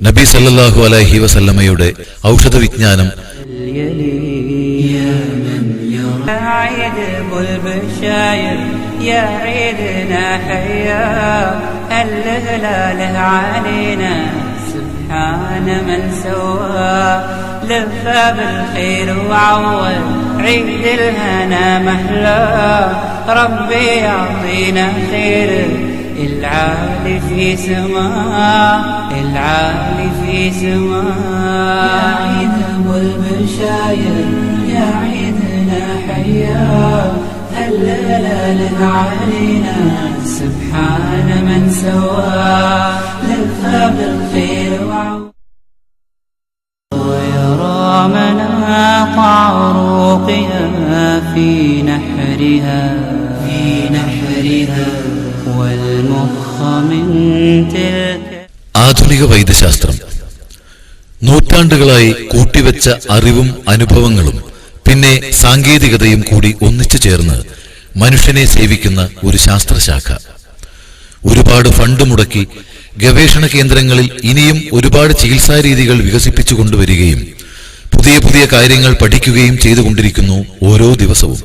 നബി സല്ലല്ലാഹു അലൈഹി വസല്ലമയുടെ ഔഷധ വിജ്ഞാനം. سبحان من سوى لف بالخير وعوض عيد الهنا محلى ربي يعطينا خير العالي في سماء العالي في سماء يا عيد ابو البشاير يا عيدنا حيا هلل علينا سبحان من سوى لف بالخير ويرى مناط عروقها في نحرها والمخ من تلك. ആധുനിക വൈദ്യശാസ്ത്രം നൂറ്റാണ്ടുകളായി കൂട്ടിവെച്ച അറിവും അനുഭവങ്ങളും പിന്നെ സാങ്കേതികതയും കൂടി ഒന്നിച്ചു ചേർന്ന് മനുഷ്യനെ സേവിക്കുന്ന ഒരു ശാസ്ത്രശാഖ. ഒരുപാട് ഫണ്ട് മുടക്കി ഗവേഷണ കേന്ദ്രങ്ങളിൽ ഇനിയും ഒരുപാട് ചികിത്സാരീതികൾ വികസിപ്പിച്ചുകൊണ്ടുവരികയും പുതിയ പുതിയ കാര്യങ്ങൾ പഠിക്കുകയും ചെയ്തുകൊണ്ടിരിക്കുന്നു ഓരോ ദിവസവും.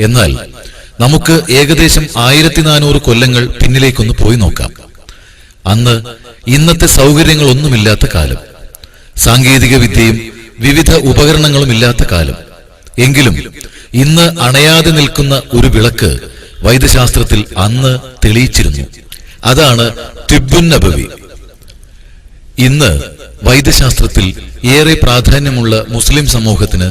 എന്നാൽ നമുക്ക് ഏകദേശം 1400 കൊല്ലങ്ങൾ പിന്നിലേക്കൊന്ന് പോയി നോക്കാം. അന്ന് ഇന്നത്തെ സൗകര്യങ്ങളൊന്നുമില്ലാത്ത കാലം, സാങ്കേതിക വിദ്യയും വിവിധ ഉപകരണങ്ങളും ഇല്ലാത്ത കാലം. എങ്കിലും ഇന്ന് അണയാതെ നിൽക്കുന്ന ഒരു വിളക്ക് വൈദ്യശാസ്ത്രത്തിൽ അന്ന് തെളിയിച്ചിരുന്നു. അതാണ് തിബ്ബുൻ നബവി. ഇന്ന് വൈദ്യശാസ്ത്രത്തിൽ ഏറെ പ്രാധാന്യമുള്ള മുസ്ലിം സമൂഹത്തിന്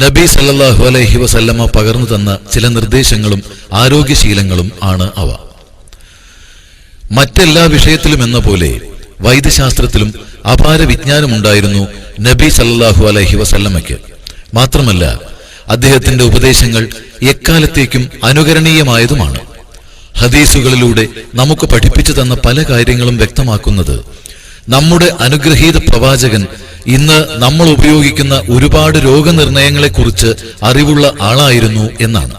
നബി സല്ലല്ലാഹു അലൈഹി വസല്ലമ പകർന്നു തന്ന ചില നിർദ്ദേശങ്ങളും ആരോഗ്യശീലങ്ങളും ആണ് അവ. മറ്റെല്ലാ വിഷയത്തിലും എന്ന പോലെ വൈദ്യശാസ്ത്രത്തിലും അപാര വിജ്ഞാനമുണ്ടായിരുന്നു നബി സല്ലല്ലാഹു അലൈഹി വസല്ലമയ്ക്ക്. മാത്രമല്ല, അദ്ദേഹത്തിന്റെ ഉപദേശങ്ങൾ എക്കാലത്തേക്കും അനുകരണീയമായതുമാണ്. ഹദീസുകളിലൂടെ നമുക്ക് പഠിപ്പിച്ചു തന്ന പല കാര്യങ്ങളും വ്യക്തമാക്കുന്നത് നമ്മുടെ അനുഗ്രഹീത പ്രവാചകൻ ഇന്ന് നമ്മൾ ഉപയോഗിക്കുന്ന ഒരുപാട് രോഗനിർണയങ്ങളെക്കുറിച്ച് അറിവുള്ള ആളായിരുന്നു എന്നാണ്.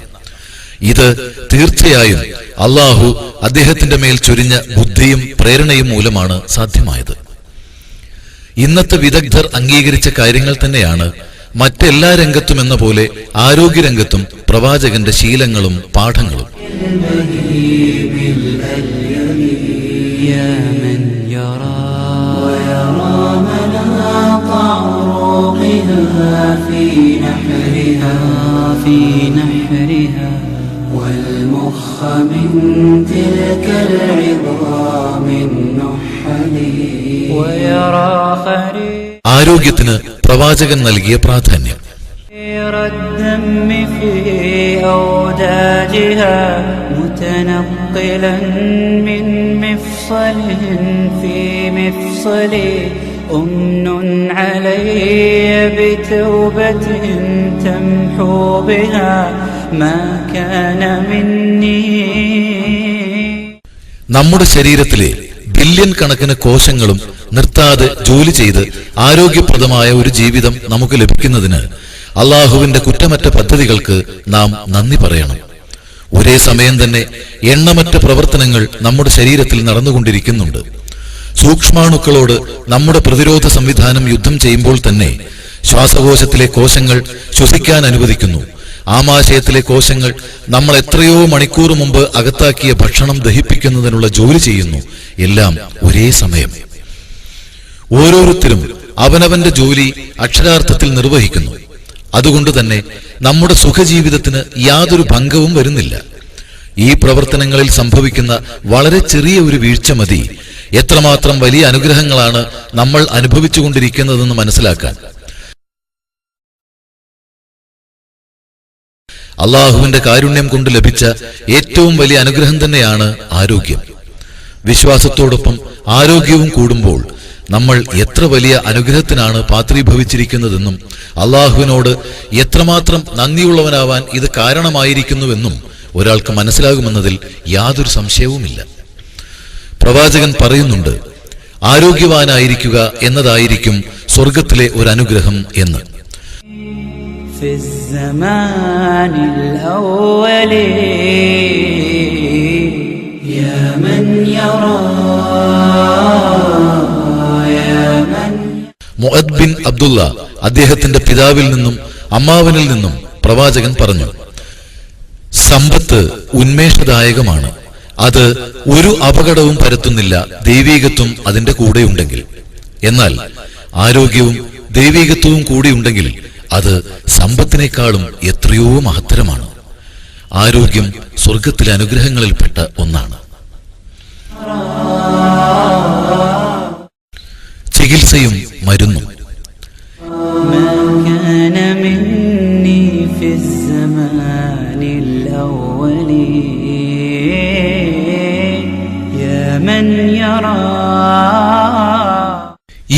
ഇത് തീർച്ചയായും അള്ളാഹു അദ്ദേഹത്തിന്റെ മേൽ ചൊരിഞ്ഞ ബുദ്ധിയും പ്രേരണയും മൂലമാണ് സാധ്യമായത്. ഇന്നത്തെ വിദഗ്ധർ അംഗീകരിച്ച കാര്യങ്ങൾ തന്നെയാണ് മറ്റെല്ലാ രംഗത്തും എന്ന പോലെ ആരോഗ്യരംഗത്തും പ്രവാചകന്റെ ശീലങ്ങളും പാഠങ്ങളും. والمخ من تلك العظام النحلي ويرى خريف. ആരോഗ്യത്തിന് പ്രവാചകൻ നൽകിയ പ്രാധാന്യം. الدم في أوداجها متنقلا من مفصل في مفصل أمن علي بتوبة تمحو بها ما كان مني. നമ്മുടെ ശരീരത്തിലെ ബില്യൺ കണക്കിന് കോശങ്ങളും നിർത്താതെ ജോലി ചെയ്ത് ആരോഗ്യപ്രദമായ ഒരു ജീവിതം നമുക്ക് ലഭിക്കുന്നതിന് അള്ളാഹുവിന്റെ കുറ്റമറ്റ പദ്ധതികൾക്ക് നാം നന്ദി പറയണം. ഒരേ സമയം തന്നെ എണ്ണമറ്റ പ്രവർത്തനങ്ങൾ നമ്മുടെ ശരീരത്തിൽ നടന്നുകൊണ്ടിരിക്കുന്നുണ്ട്. സൂക്ഷ്മാണുക്കളോട് നമ്മുടെ പ്രതിരോധ സംവിധാനം യുദ്ധം ചെയ്യുമ്പോൾ തന്നെ ശ്വാസകോശത്തിലെ കോശങ്ങൾ ശ്വസിക്കാൻ അനുവദിക്കുന്നു. ആമാശയത്തിലെ കോശങ്ങൾ നമ്മൾ എത്രയോ മണിക്കൂർ മുമ്പ് അകത്താക്കിയ ഭക്ഷണം ദഹിപ്പിക്കുന്നതിനുള്ള ജോലി ചെയ്യുന്നു. എല്ലാം ഒരേ സമയം. ഓരോരുത്തരും അവനവന്റെ ജോലി അക്ഷരാർത്ഥത്തിൽ നിർവഹിക്കുന്നു. അതുകൊണ്ട് തന്നെ നമ്മുടെ സുഖജീവിതത്തിന് യാതൊരു ഭംഗവും വരുന്നില്ല. ഈ പ്രവർത്തനങ്ങളിൽ സംഭവിക്കുന്ന വളരെ ചെറിയ ഒരു വീഴ്ച മതി എത്രമാത്രം വലിയ അനുഗ്രഹങ്ങളാണ് നമ്മൾ അനുഭവിച്ചുകൊണ്ടിരിക്കുന്നതെന്ന് മനസ്സിലാക്കാൻ. അള്ളാഹുവിന്റെ കാരുണ്യം കൊണ്ട് ലഭിച്ച ഏറ്റവും വലിയ അനുഗ്രഹം തന്നെയാണ് ആരോഗ്യം. വിശ്വാസത്തോടൊപ്പം ആരോഗ്യവും കൂടുമ്പോൾ നമ്മൾ എത്ര വലിയ അനുഗ്രഹത്തിനാണ് പാത്രീഭവിച്ചിരിക്കുന്നതെന്നും അള്ളാഹുവിനോട് എത്രമാത്രം നന്ദിയുള്ളവനാവാൻ ഇത് കാരണമായിരിക്കുന്നുവെന്നും ഒരാൾക്ക് മനസ്സിലാകുമെന്നതിൽ യാതൊരു സംശയവുമില്ല. പ്രവാചകൻ പറയുന്നുണ്ട്, ആരോഗ്യവാനായിരിക്കുക എന്നതായിരിക്കും സ്വർഗത്തിലെ ഒരു അനുഗ്രഹം എന്ന്. في الزمان الأول يا من يرى يا من മുഅദ് ബിൻ അബ്ദുള്ള അദ്ദേഹത്തിന്റെ പിതാവിൽ നിന്നും അമ്മാവനിൽ നിന്നും പ്രവാചകൻ പറഞ്ഞു, സമ്പത്ത് ഉന്മേഷദായകമാണ്, അത് ഒരു അപകടവും പരത്തുന്നില്ല ദൈവീകത്വം അതിന്റെ കൂടെയുണ്ടെങ്കിൽ. എന്നാൽ ആരോഗ്യവും ദൈവീകത്വവും കൂടിയുണ്ടെങ്കിൽ അത് സമ്പത്തിനേക്കാളും എത്രയോ മഹത്തരമാണ്. ആരോഗ്യം സ്വർഗത്തിലെ അനുഗ്രഹങ്ങളിൽപ്പെട്ട ഒന്നാണ്. ചികിത്സയും മരുന്നും.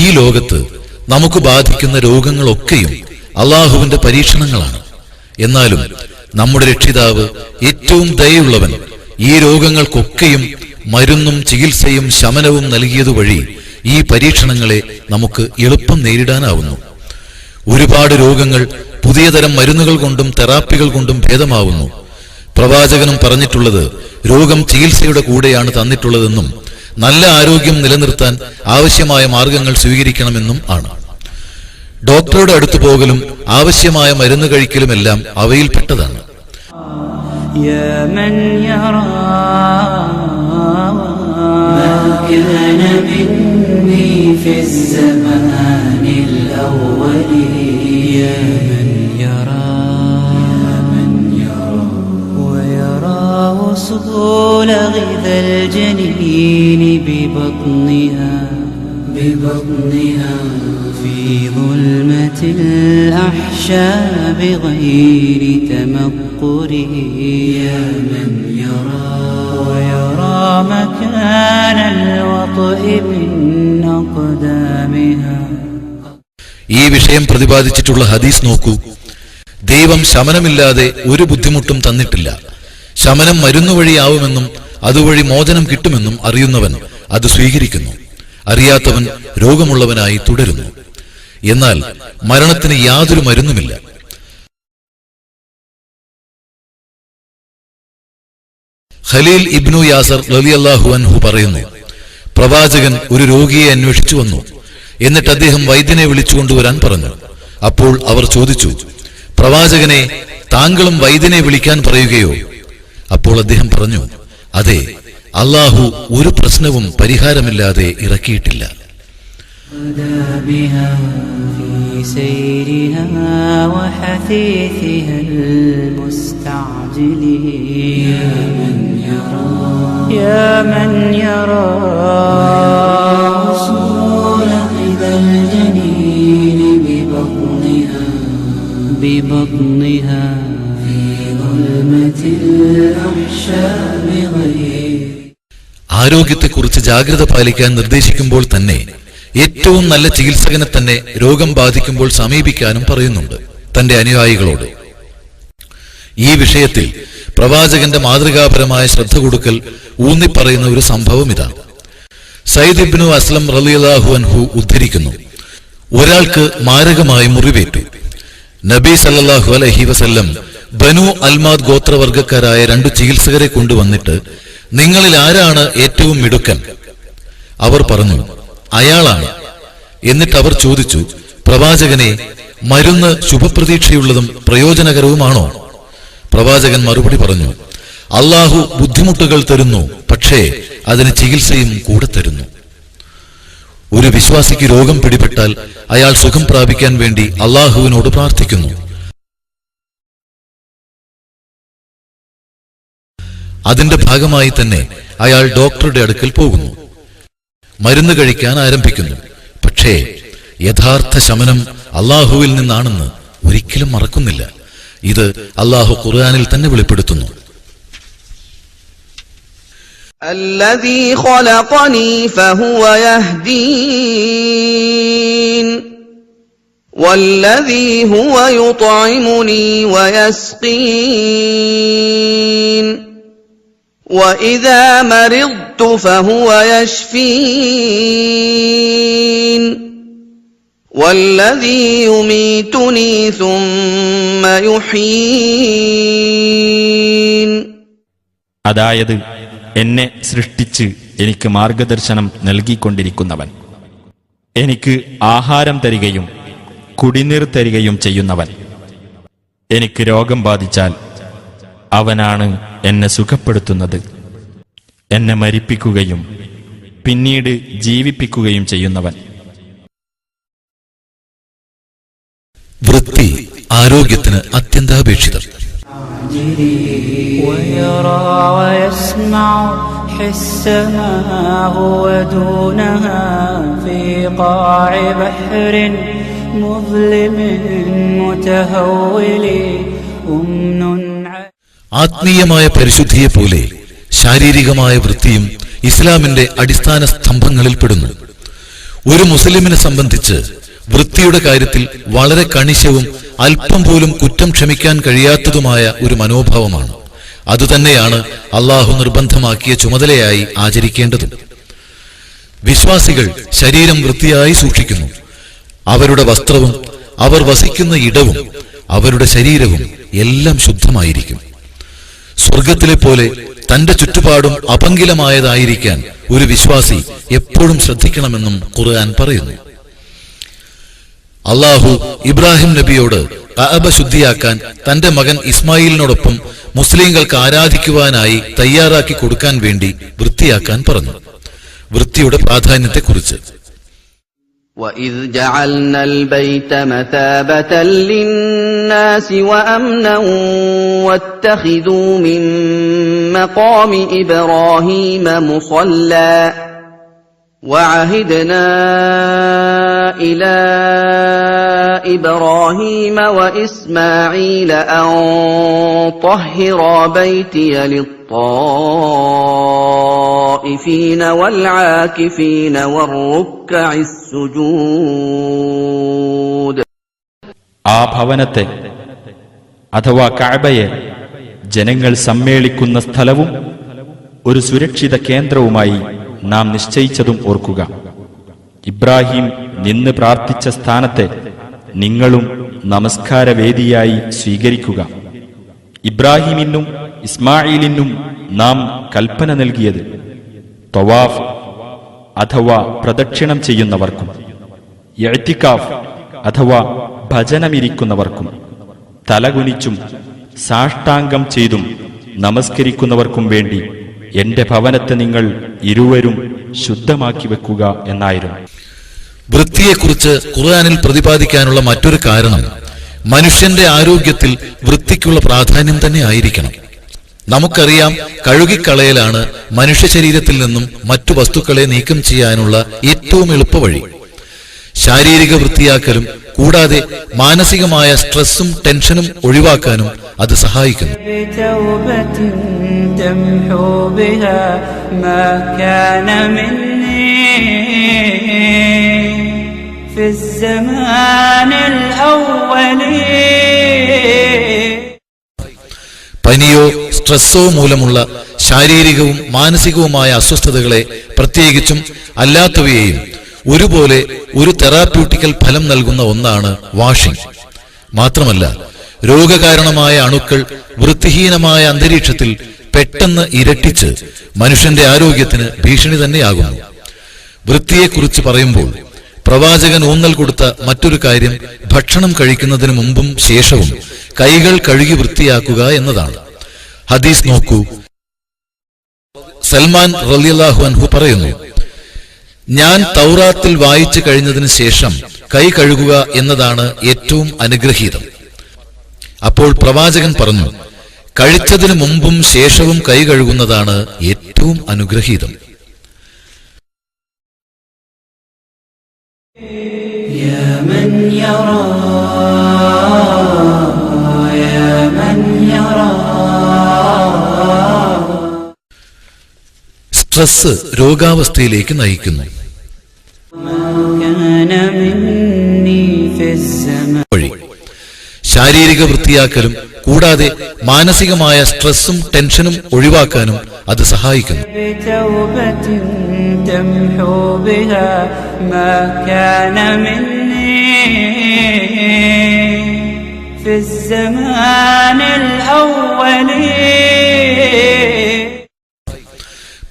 ഈ ലോകത്ത് നമുക്ക് ബാധിക്കുന്ന രോഗങ്ങളൊക്കെയും അള്ളാഹുവിന്റെ പരീക്ഷണങ്ങളാണ്. എന്നാലും നമ്മുടെ രക്ഷിതാവ് ഏറ്റവും ദയയുള്ളവൻ ഈ രോഗങ്ങൾക്കൊക്കെയും മരുന്നും ചികിത്സയും ശമനവും നൽകിയതുവഴി ഈ പരീക്ഷണങ്ങളെ നമുക്ക് എളുപ്പം നേരിടാനാവുന്നു. ഒരുപാട് രോഗങ്ങൾ പുതിയ തരം മരുന്നുകൾ കൊണ്ടും തെറാപ്പികൾ കൊണ്ടും ഭേദമാവുന്നു. പ്രവാചകനും പറഞ്ഞിട്ടുള്ളത് രോഗം ചികിത്സയുടെ കൂടെയാണ് തന്നിട്ടുള്ളതെന്നും നല്ല ആരോഗ്യം നിലനിർത്താൻ ആവശ്യമായ മാർഗങ്ങൾ സ്വീകരിക്കണമെന്നും ആണ്. ഡോക്ടറുടെ അടുത്ത് പോകലും ആവശ്യമായ മരുന്ന് കഴിക്കലുമെല്ലാം അവയിൽപ്പെട്ടതാണ്. وصول غذا الجنين ببطنها في ظلمة الأحشاء بغير تمقره يا من يرى ويرى مكان الوطئ من أقدامها. ഈ വിഷയം പ്രതിപാദിച്ചിട്ടുള്ള ഹദീസ് നോക്കൂ. ദൈവം ശമനമില്ലാതെ ഒരു ബുദ്ധിമുട്ടും തന്നിട്ടില്ല. ശമനം മരുന്നുവഴിയാവുമെന്നും അതുവഴി മോചനം കിട്ടുമെന്നും അറിയുന്നവൻ അത് സ്വീകരിക്കുന്നു. അറിയാത്തവൻ രോഗമുള്ളവനായി തുടരുന്നു. എന്നാൽ മരണത്തിന് യാതൊരു മരുന്നുമില്ല. ഖലീൽ ഇബ്നു യാസർ റളിയല്ലാഹു അൻഹു പറയുന്നു, പ്രവാചകൻ ഒരു രോഗിയെ അന്വേഷിച്ചു വന്നു. എന്നിട്ട് അദ്ദേഹം വൈദ്യനെ വിളിച്ചുകൊണ്ടുവരാൻ പറഞ്ഞു. അപ്പോൾ അവർ ചോദിച്ചു, പ്രവാചകനെ, താങ്കളും വൈദ്യനെ വിളിക്കാൻ പറയുകയോ? അപ്പോൾ അദ്ദേഹം പറഞ്ഞു, അതെ, അല്ലാഹു ഒരു പ്രശ്നവും പരിഹാരമില്ലാതെ ഇറക്കിയിട്ടില്ല. ببطنها في ظلمة الأحشاء بغير. ആരോഗ്യത്തെക്കുറിച്ച് ജാഗ്രത പാലിക്കാൻ നിർദ്ദേശിക്കുമ്പോൾ തന്നെ ഏറ്റവും നല്ല ചികിത്സകനെ തന്നെ രോഗം ബാധിക്കുമ്പോൾ സമീപിക്കാനും പറയുന്നുണ്ട് തന്റെ അനുയായികളോട്. ഈ വിഷയത്തിൽ പ്രവാചകന്റെ മാതൃകാപരമായ ശ്രദ്ധ കൊടുക്കൽ ഊന്നിപ്പറയുന്ന ഒരു സംഭവം ഇതാണ്. സയ്യിദ് ഇബ്നു അസ്ലം റളിയല്ലാഹു അൻഹു ഉദ്ധരിക്കുന്നു, ഒരാൾക്ക് മാരകമായി മുറിവേറ്റു. നബി സല്ലല്ലാഹു അലൈഹി വസല്ലം ബനു അൽമാദ് ഗോത്രവർഗക്കാരായ 2 ചികിത്സകരെ കൊണ്ടുവന്നിട്ട്, നിങ്ങളിൽ ആരാണ് ഏറ്റവും മിടുക്കൻ? അവർ പറഞ്ഞു, അയാളാണ്. എന്നിട്ട് അവർ ചോദിച്ചു, പ്രവാചകനെ, മരുന്ന് ശുഭപ്രതീക്ഷയുള്ളതും പ്രയോജനകരവുമാണോ? പ്രവാചകൻ മറുപടി പറഞ്ഞു, അല്ലാഹു ബുദ്ധിമുട്ടുകൾ തരുന്നു, പക്ഷേ അതിന് ചികിത്സയും കൂടെ തരുന്നു. ഒരു വിശ്വാസിക്ക് രോഗം പിടിപെട്ടാൽ അയാൾ സുഖം പ്രാപിക്കാൻ വേണ്ടി അല്ലാഹുവിനോട് പ്രാർത്ഥിക്കുന്നു. അതിന്റെ ഭാഗമായി തന്നെ അയാൾ ഡോക്ടറുടെ അടുക്കൽ പോകുന്നു, മരുന്ന് കഴിക്കാൻ ആരംഭിക്കുന്നു. പക്ഷേ യഥാർത്ഥ ശമനം അല്ലാഹുവിൽ നിന്നാണെന്ന് ഒരിക്കലും മറക്കുന്നില്ല. ഇത് അല്ലാഹു ഖുർആനിൽ തന്നെ വെളിപ്പെടുത്തുന്നു. الذي خلقني فهو يهدين والذي هو يطعمني ويسقين وإذا مرضت فهو يشفين والذي يميتني ثم يحيين. അതായത് എന്നെ സൃഷ്ടിച്ച് എനിക്ക് മാർഗദർശനം നൽകിക്കൊണ്ടിരിക്കുന്നവൻ, എനിക്ക് ആഹാരം തരികയും കുടിനീർ തരികയും ചെയ്യുന്നവൻ, എനിക്ക് രോഗം ബാധിച്ചാൽ അവനാണ് എന്നെ സുഖപ്പെടുത്തുന്നത്, എന്നെ മരിപ്പിക്കുകയും പിന്നീട് ജീവിപ്പിക്കുകയും ചെയ്യുന്നവൻ. വൃത്തി ആരോഗ്യത്തിന് അത്യന്താപേക്ഷിതം. ويرى ويسمع حسها هو دونها في قاع بحر مظلم متهول ആത്മീയമായ പരിശുദ്ധിയെപ്പോലെ ശാരീരികമായ വൃത്തിയും ഇസ്ലാമിന്റെ അടിസ്ഥാന സ്തംഭങ്ങളിൽപ്പെടുന്നു. ഒരു മുസ്ലിമിനെ സംബന്ധിച്ച് വൃത്തിയുടെ കാര്യത്തിൽ വളരെ കണിശവും അല്പം പോലും കുറ്റം ക്ഷമിക്കാൻ കഴിയാത്തതുമായ ഒരു മനോഭാവമാണ്. അതുതന്നെയാണ് അള്ളാഹു നിർബന്ധമാക്കിയ ചുമതലയായി ആചരിക്കേണ്ടതും. വിശ്വാസികൾ ശരീരം വൃത്തിയായി സൂക്ഷിക്കുന്നു. അവരുടെ വസ്ത്രവും അവർ വസിക്കുന്ന ഇടവും അവരുടെ ശരീരവും എല്ലാം ശുദ്ധമായിരിക്കും. സ്വർഗത്തിലെ പോലെ തന്റെ ചുറ്റുപാടും അപങ്കിലമായതായിരിക്കാൻ ഒരു വിശ്വാസി എപ്പോഴും ശ്രദ്ധിക്കണമെന്നും ഖുർആൻ പറയുന്നു. അള്ളാഹു ഇബ്രാഹിം നബിയോട് കഅബ ശുദ്ധിയാക്കാൻ തന്റെ മകൻ ഇസ്മായിലിനോടൊപ്പം മുസ്ലിങ്ങൾക്ക് ആരാധിക്കുവാനായി തയ്യാറാക്കി കൊടുക്കാൻ വേണ്ടി വൃത്തിയാക്കാൻ പറഞ്ഞു. വൃത്തിയുടെ പ്രാധാന്യത്തെക്കുറിച്ച് وَإِذْ جَعَلْنَا الْبَيْتَ مَثَابَةً لِلنَّاسِ وَأَمْنًا وَاتَّخِذُوا مِن مَّقَامِ إِبْرَاهِيمَ مُصَلًّى وَعَهِدْنَا إِلَى إِبْرَاهِيمَ وَإِسْمَاعِيلَ أَن طَهِّرَا بَيْتِيَ لِلطَّائِفِينَ وَالْعَاكِفِينَ وَالرُّكَّعِ السُّجُودِ. ആ ഭവനത്തെ അഥവാ കഅബയെ ജനങ്ങൾ സമ്മേളിക്കുന്ന സ്ഥലവും ഒരു സുരക്ഷിത കേന്ദ്രവുമായി നാം നിശ്ചയിച്ചതും ഓർക്കുക. ഇബ്രാഹിം നിന്ന് പ്രാർത്ഥിച്ച സ്ഥാനത്തെ നിങ്ങളും നമസ്കാരവേദിയായി സ്വീകരിക്കുക. ഇബ്രാഹിമിനും ഇസ്മായിലിനും നാം കൽപ്പന നൽകിയത് തവാഫ് അഥവാ പ്രദക്ഷിണം ചെയ്യുന്നവർക്കും ഇഅ്തികാഫ് അഥവാ ഭജനമിരിക്കുന്നവർക്കും തലകുനിച്ചും സാഷ്ടാംഗം ചെയ്തും നമസ്കരിക്കുന്നവർക്കും വേണ്ടി എന്റെ ഭവനത്തെ നിങ്ങൾ ഇരുവരും ശുദ്ധമാക്കി വെക്കുക എന്നായിരുന്നു. വൃത്തിയെക്കുറിച്ച് ഖുർആനിൽ പ്രതിപാദിക്കാനുള്ള മറ്റൊരു കാരണം മനുഷ്യന്റെ ആരോഗ്യത്തിൽ വൃത്തിക്കുള്ള പ്രാധാന്യം തന്നെ ആയിരിക്കണം. നമുക്കറിയാം, കഴുകിക്കളയലാണ് മനുഷ്യ ശരീരത്തിൽ നിന്നും മറ്റു വസ്തുക്കളെ നീക്കം ചെയ്യാനുള്ള ഏറ്റവും എളുപ്പവഴി. ശാരീരിക വൃത്തിയാക്കലും കൂടാതെ മാനസികമായ സ്ട്രെസ്സും ടെൻഷനും ഒഴിവാക്കാനും അത് സഹായിക്കുന്നു. പനിയോ സ്ട്രെസ്സോ മൂലമുള്ള ശാരീരികവും മാനസികവുമായ അസ്വസ്ഥതകളെ പ്രത്യേകിച്ചും അല്ലാത്തവയെയും ഒരുപോലെ ഒരു തെറാപ്യൂട്ടിക്കൽ ഫലം നൽകുന്ന ഒന്നാണ് വാഷിംഗ്. മാത്രമല്ല, രോഗകാരണമായ അണുക്കൾ വൃത്തിഹീനമായ അന്തരീക്ഷത്തിൽ പെട്ടെന്ന് ഇരട്ടിച്ച് മനുഷ്യന്റെ ആരോഗ്യത്തിന് ഭീഷണി തന്നെയാകുന്നു. വൃത്തിയെക്കുറിച്ച് പറയുമ്പോൾ പ്രവാചകൻ ഊന്നൽ കൊടുത്ത മറ്റൊരു കാര്യം ഭക്ഷണം കഴിക്കുന്നതിന് മുമ്പും ശേഷവും കൈകൾ കഴുകി വൃത്തിയാക്കുക എന്നതാണ്. ഹദീസ് നോക്കൂ. സൽമാൻ റളിയല്ലാഹു അൻഹു പറയുന്നു, ഞാൻ തൗറാത്തിൽ വായിച്ചു കഴിഞ്ഞതിന് ശേഷം കൈ കഴുകുക എന്നതാണ് ഏറ്റവും അനുഗ്രഹീതം. അപ്പോൾ പ്രവാചകൻ പറഞ്ഞു, കഴിച്ചതിന് മുമ്പും ശേഷവും കൈ കഴുകുന്നതാണ് ഏറ്റവും അനുഗ്രഹീതം. സ്ട്രെസ് രോഗാവസ്ഥയിലേക്ക് നയിക്കുന്നു. വഴി ശാരീരിക വൃത്തിയാക്കലും കൂടാതെ മാനസികമായ സ്ട്രെസ്സും ടെൻഷനും ഒഴിവാക്കാനും അത് സഹായിക്കുന്നു.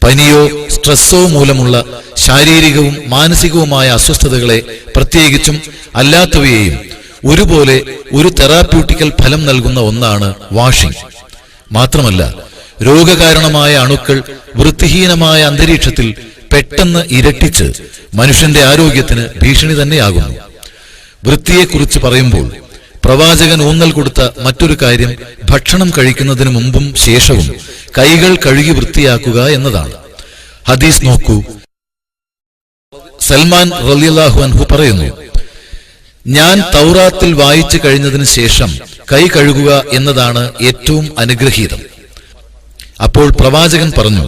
പനിയോ സ്ട്രെസ്സോ മൂലമുള്ള ശാരീരികവും മാനസികവുമായ അസ്വസ്ഥതകളെ പ്രത്യേകിച്ചും അല്ലാത്തവയെയും ഒരുപോലെ ഒരു തെറാപ്യൂട്ടിക്കൽ ഫലം നൽകുന്ന ഒന്നാണ് വാഷിംഗ്. മാത്രമല്ല, രോഗകാരണമായ അണുക്കൾ വൃത്തിഹീനമായ അന്തരീക്ഷത്തിൽ പെട്ടെന്ന് ഇരട്ടിച്ച് മനുഷ്യന്റെ ആരോഗ്യത്തിന് ഭീഷണി തന്നെയാകുന്നു. വൃത്തിയെക്കുറിച്ച് പറയുമ്പോൾ പ്രവാചകൻ ഊന്നൽ കൊടുത്ത മറ്റൊരു കാര്യം ഭക്ഷണം കഴിക്കുന്നതിന് മുമ്പും ശേഷവും കൈകൾ കഴുകി വൃത്തിയാക്കുക എന്നതാണ്. ഹദീസ് നോക്കൂ. സൽമാൻ റളിയല്ലാഹു അൻഹു പറയുന്നു, ഞാൻ തൗറാത്തിൽ വായിച്ചു കഴിഞ്ഞതിന് ശേഷം കൈ കഴുകുക എന്നതാണ് ഏറ്റവും അനുഗ്രഹീതം. അപ്പോൾ പ്രവാചകൻ പറഞ്ഞു,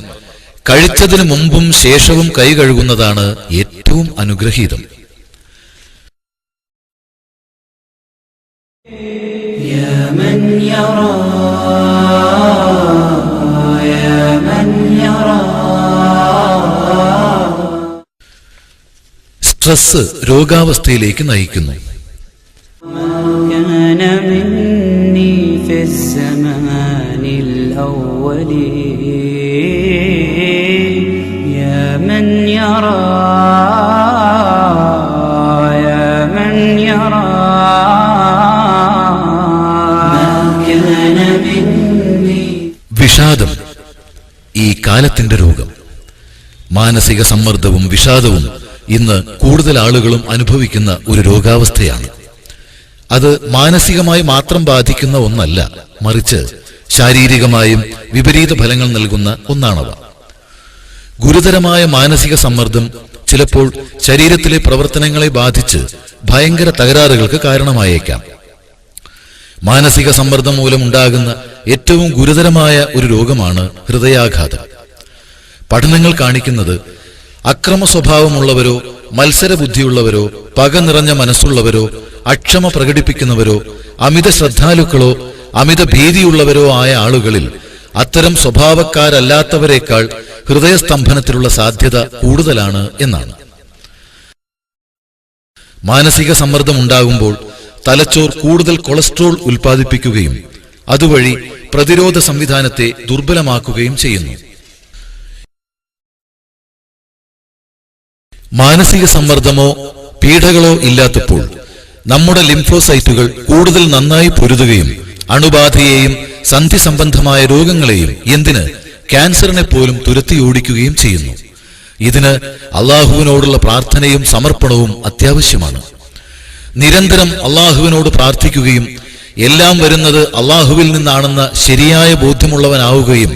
കഴിച്ചതിന് മുമ്പും ശേഷവും കൈ കഴുകുന്നതാണ് ഏറ്റവും അനുഗ്രഹീതം. സ്ട്രെസ് രോഗാവസ്ഥയിലേക്ക് നയിക്കുന്നു. വിഷാദം ഈ കാലത്തിന്റെ രോഗം. മാനസിക സമ്മർദ്ദവും വിഷാദവും ഇന്ന് കൂടുതൽ ആളുകളും അനുഭവിക്കുന്ന ഒരു രോഗാവസ്ഥയാണ്. അത് മാനസികമായി മാത്രം ബാധിക്കുന്ന ഒന്നല്ല, മറിച്ച് ശാരീരികമായും വിപരീത ഫലങ്ങൾ നൽകുന്ന ഒന്നാണവ. ഗുരുതരമായ മാനസിക സമ്മർദ്ദം ചിലപ്പോൾ ശരീരത്തിലെ പ്രവർത്തനങ്ങളെ ബാധിച്ച് ഭയങ്കര തകരാറുകൾക്ക് കാരണമായേക്കാം. മാനസിക സമ്മർദ്ദം മൂലമുണ്ടാകുന്ന ഏറ്റവും ഗുരുതരമായ ഒരു രോഗമാണ് ഹൃദയാഘാതം. പഠനങ്ങൾ കാണിക്കുന്നത് അക്രമ സ്വഭാവമുള്ളവരോ മത്സരബുദ്ധിയുള്ളവരോ പക നിറഞ്ഞ മനസ്സുള്ളവരോ അക്ഷമ പ്രകടിപ്പിക്കുന്നവരോ അമിത ശ്രദ്ധാലുക്കളോ അമിത ഭീതിയുള്ളവരോ ആയ ആളുകളിൽ അത്തരം സ്വഭാവക്കാരല്ലാത്തവരെക്കാൾ ഹൃദയസ്തംഭനത്തിലുള്ള സാധ്യത കൂടുതലാണ് എന്നാണ്. മാനസിക സമ്മർദ്ദമുണ്ടാകുമ്പോൾ തലച്ചോർ കൂടുതൽ കൊളസ്ട്രോൾ ഉൽപ്പാദിപ്പിക്കുകയും അതുവഴി പ്രതിരോധ സംവിധാനത്തെ ദുർബലമാക്കുകയും ചെയ്യുന്നു. മാനസിക സമ്മർദ്ദമോ പീഡകളോ ഇല്ലാത്തപ്പോൾ നമ്മുടെ ലിംഫോസൈറ്റുകൾ കൂടുതൽ നന്നായി പൊരുതുകയും അണുബാധയെയും സന്ധി സംബന്ധമായ രോഗങ്ങളെയും എന്തിന് ക്യാൻസറിനെ പോലും തുരത്തിയോടിക്കുകയും ചെയ്യുന്നു. ഇതിന് അള്ളാഹുവിനോടുള്ള പ്രാർത്ഥനയും സമർപ്പണവും അത്യാവശ്യമാണ്. നിരന്തരം അള്ളാഹുവിനോട് പ്രാർത്ഥിക്കുകയും എല്ലാം വരുന്നത് അള്ളാഹുവിൽ നിന്നാണെന്ന ശരിയായ ബോധ്യമുള്ളവനാവുകയും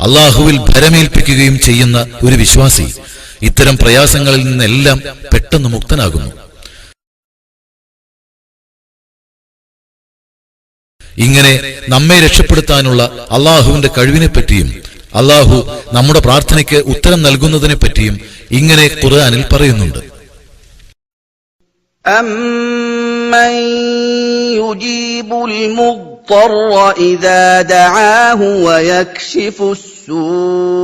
അള്ളാഹുവിൽ ഭരമേൽപ്പിക്കുകയും ചെയ്യുന്ന ഒരു വിശ്വാസി ഇത്തരം പ്രയാസങ്ങളിൽ നിന്നെല്ലാം പെട്ടെന്ന് മുക്തനാകുന്നു. ഇങ്ങനെ നമ്മെ രക്ഷപ്പെടുത്താനുള്ള അള്ളാഹുവിന്റെ കഴിവിനെപ്പറ്റിയും അള്ളാഹു നമ്മുടെ പ്രാർത്ഥനയ്ക്ക് ഉത്തരം നൽകുന്നതിനെപ്പറ്റിയും ഇങ്ങനെ ഖുർആനിൽ പറയുന്നുണ്ട്. أَمَّنْ يُجِيبُ الْمُضْطَرَّ إِذَا دَعَاهُ وَيَكْشِفُ السُّوءَ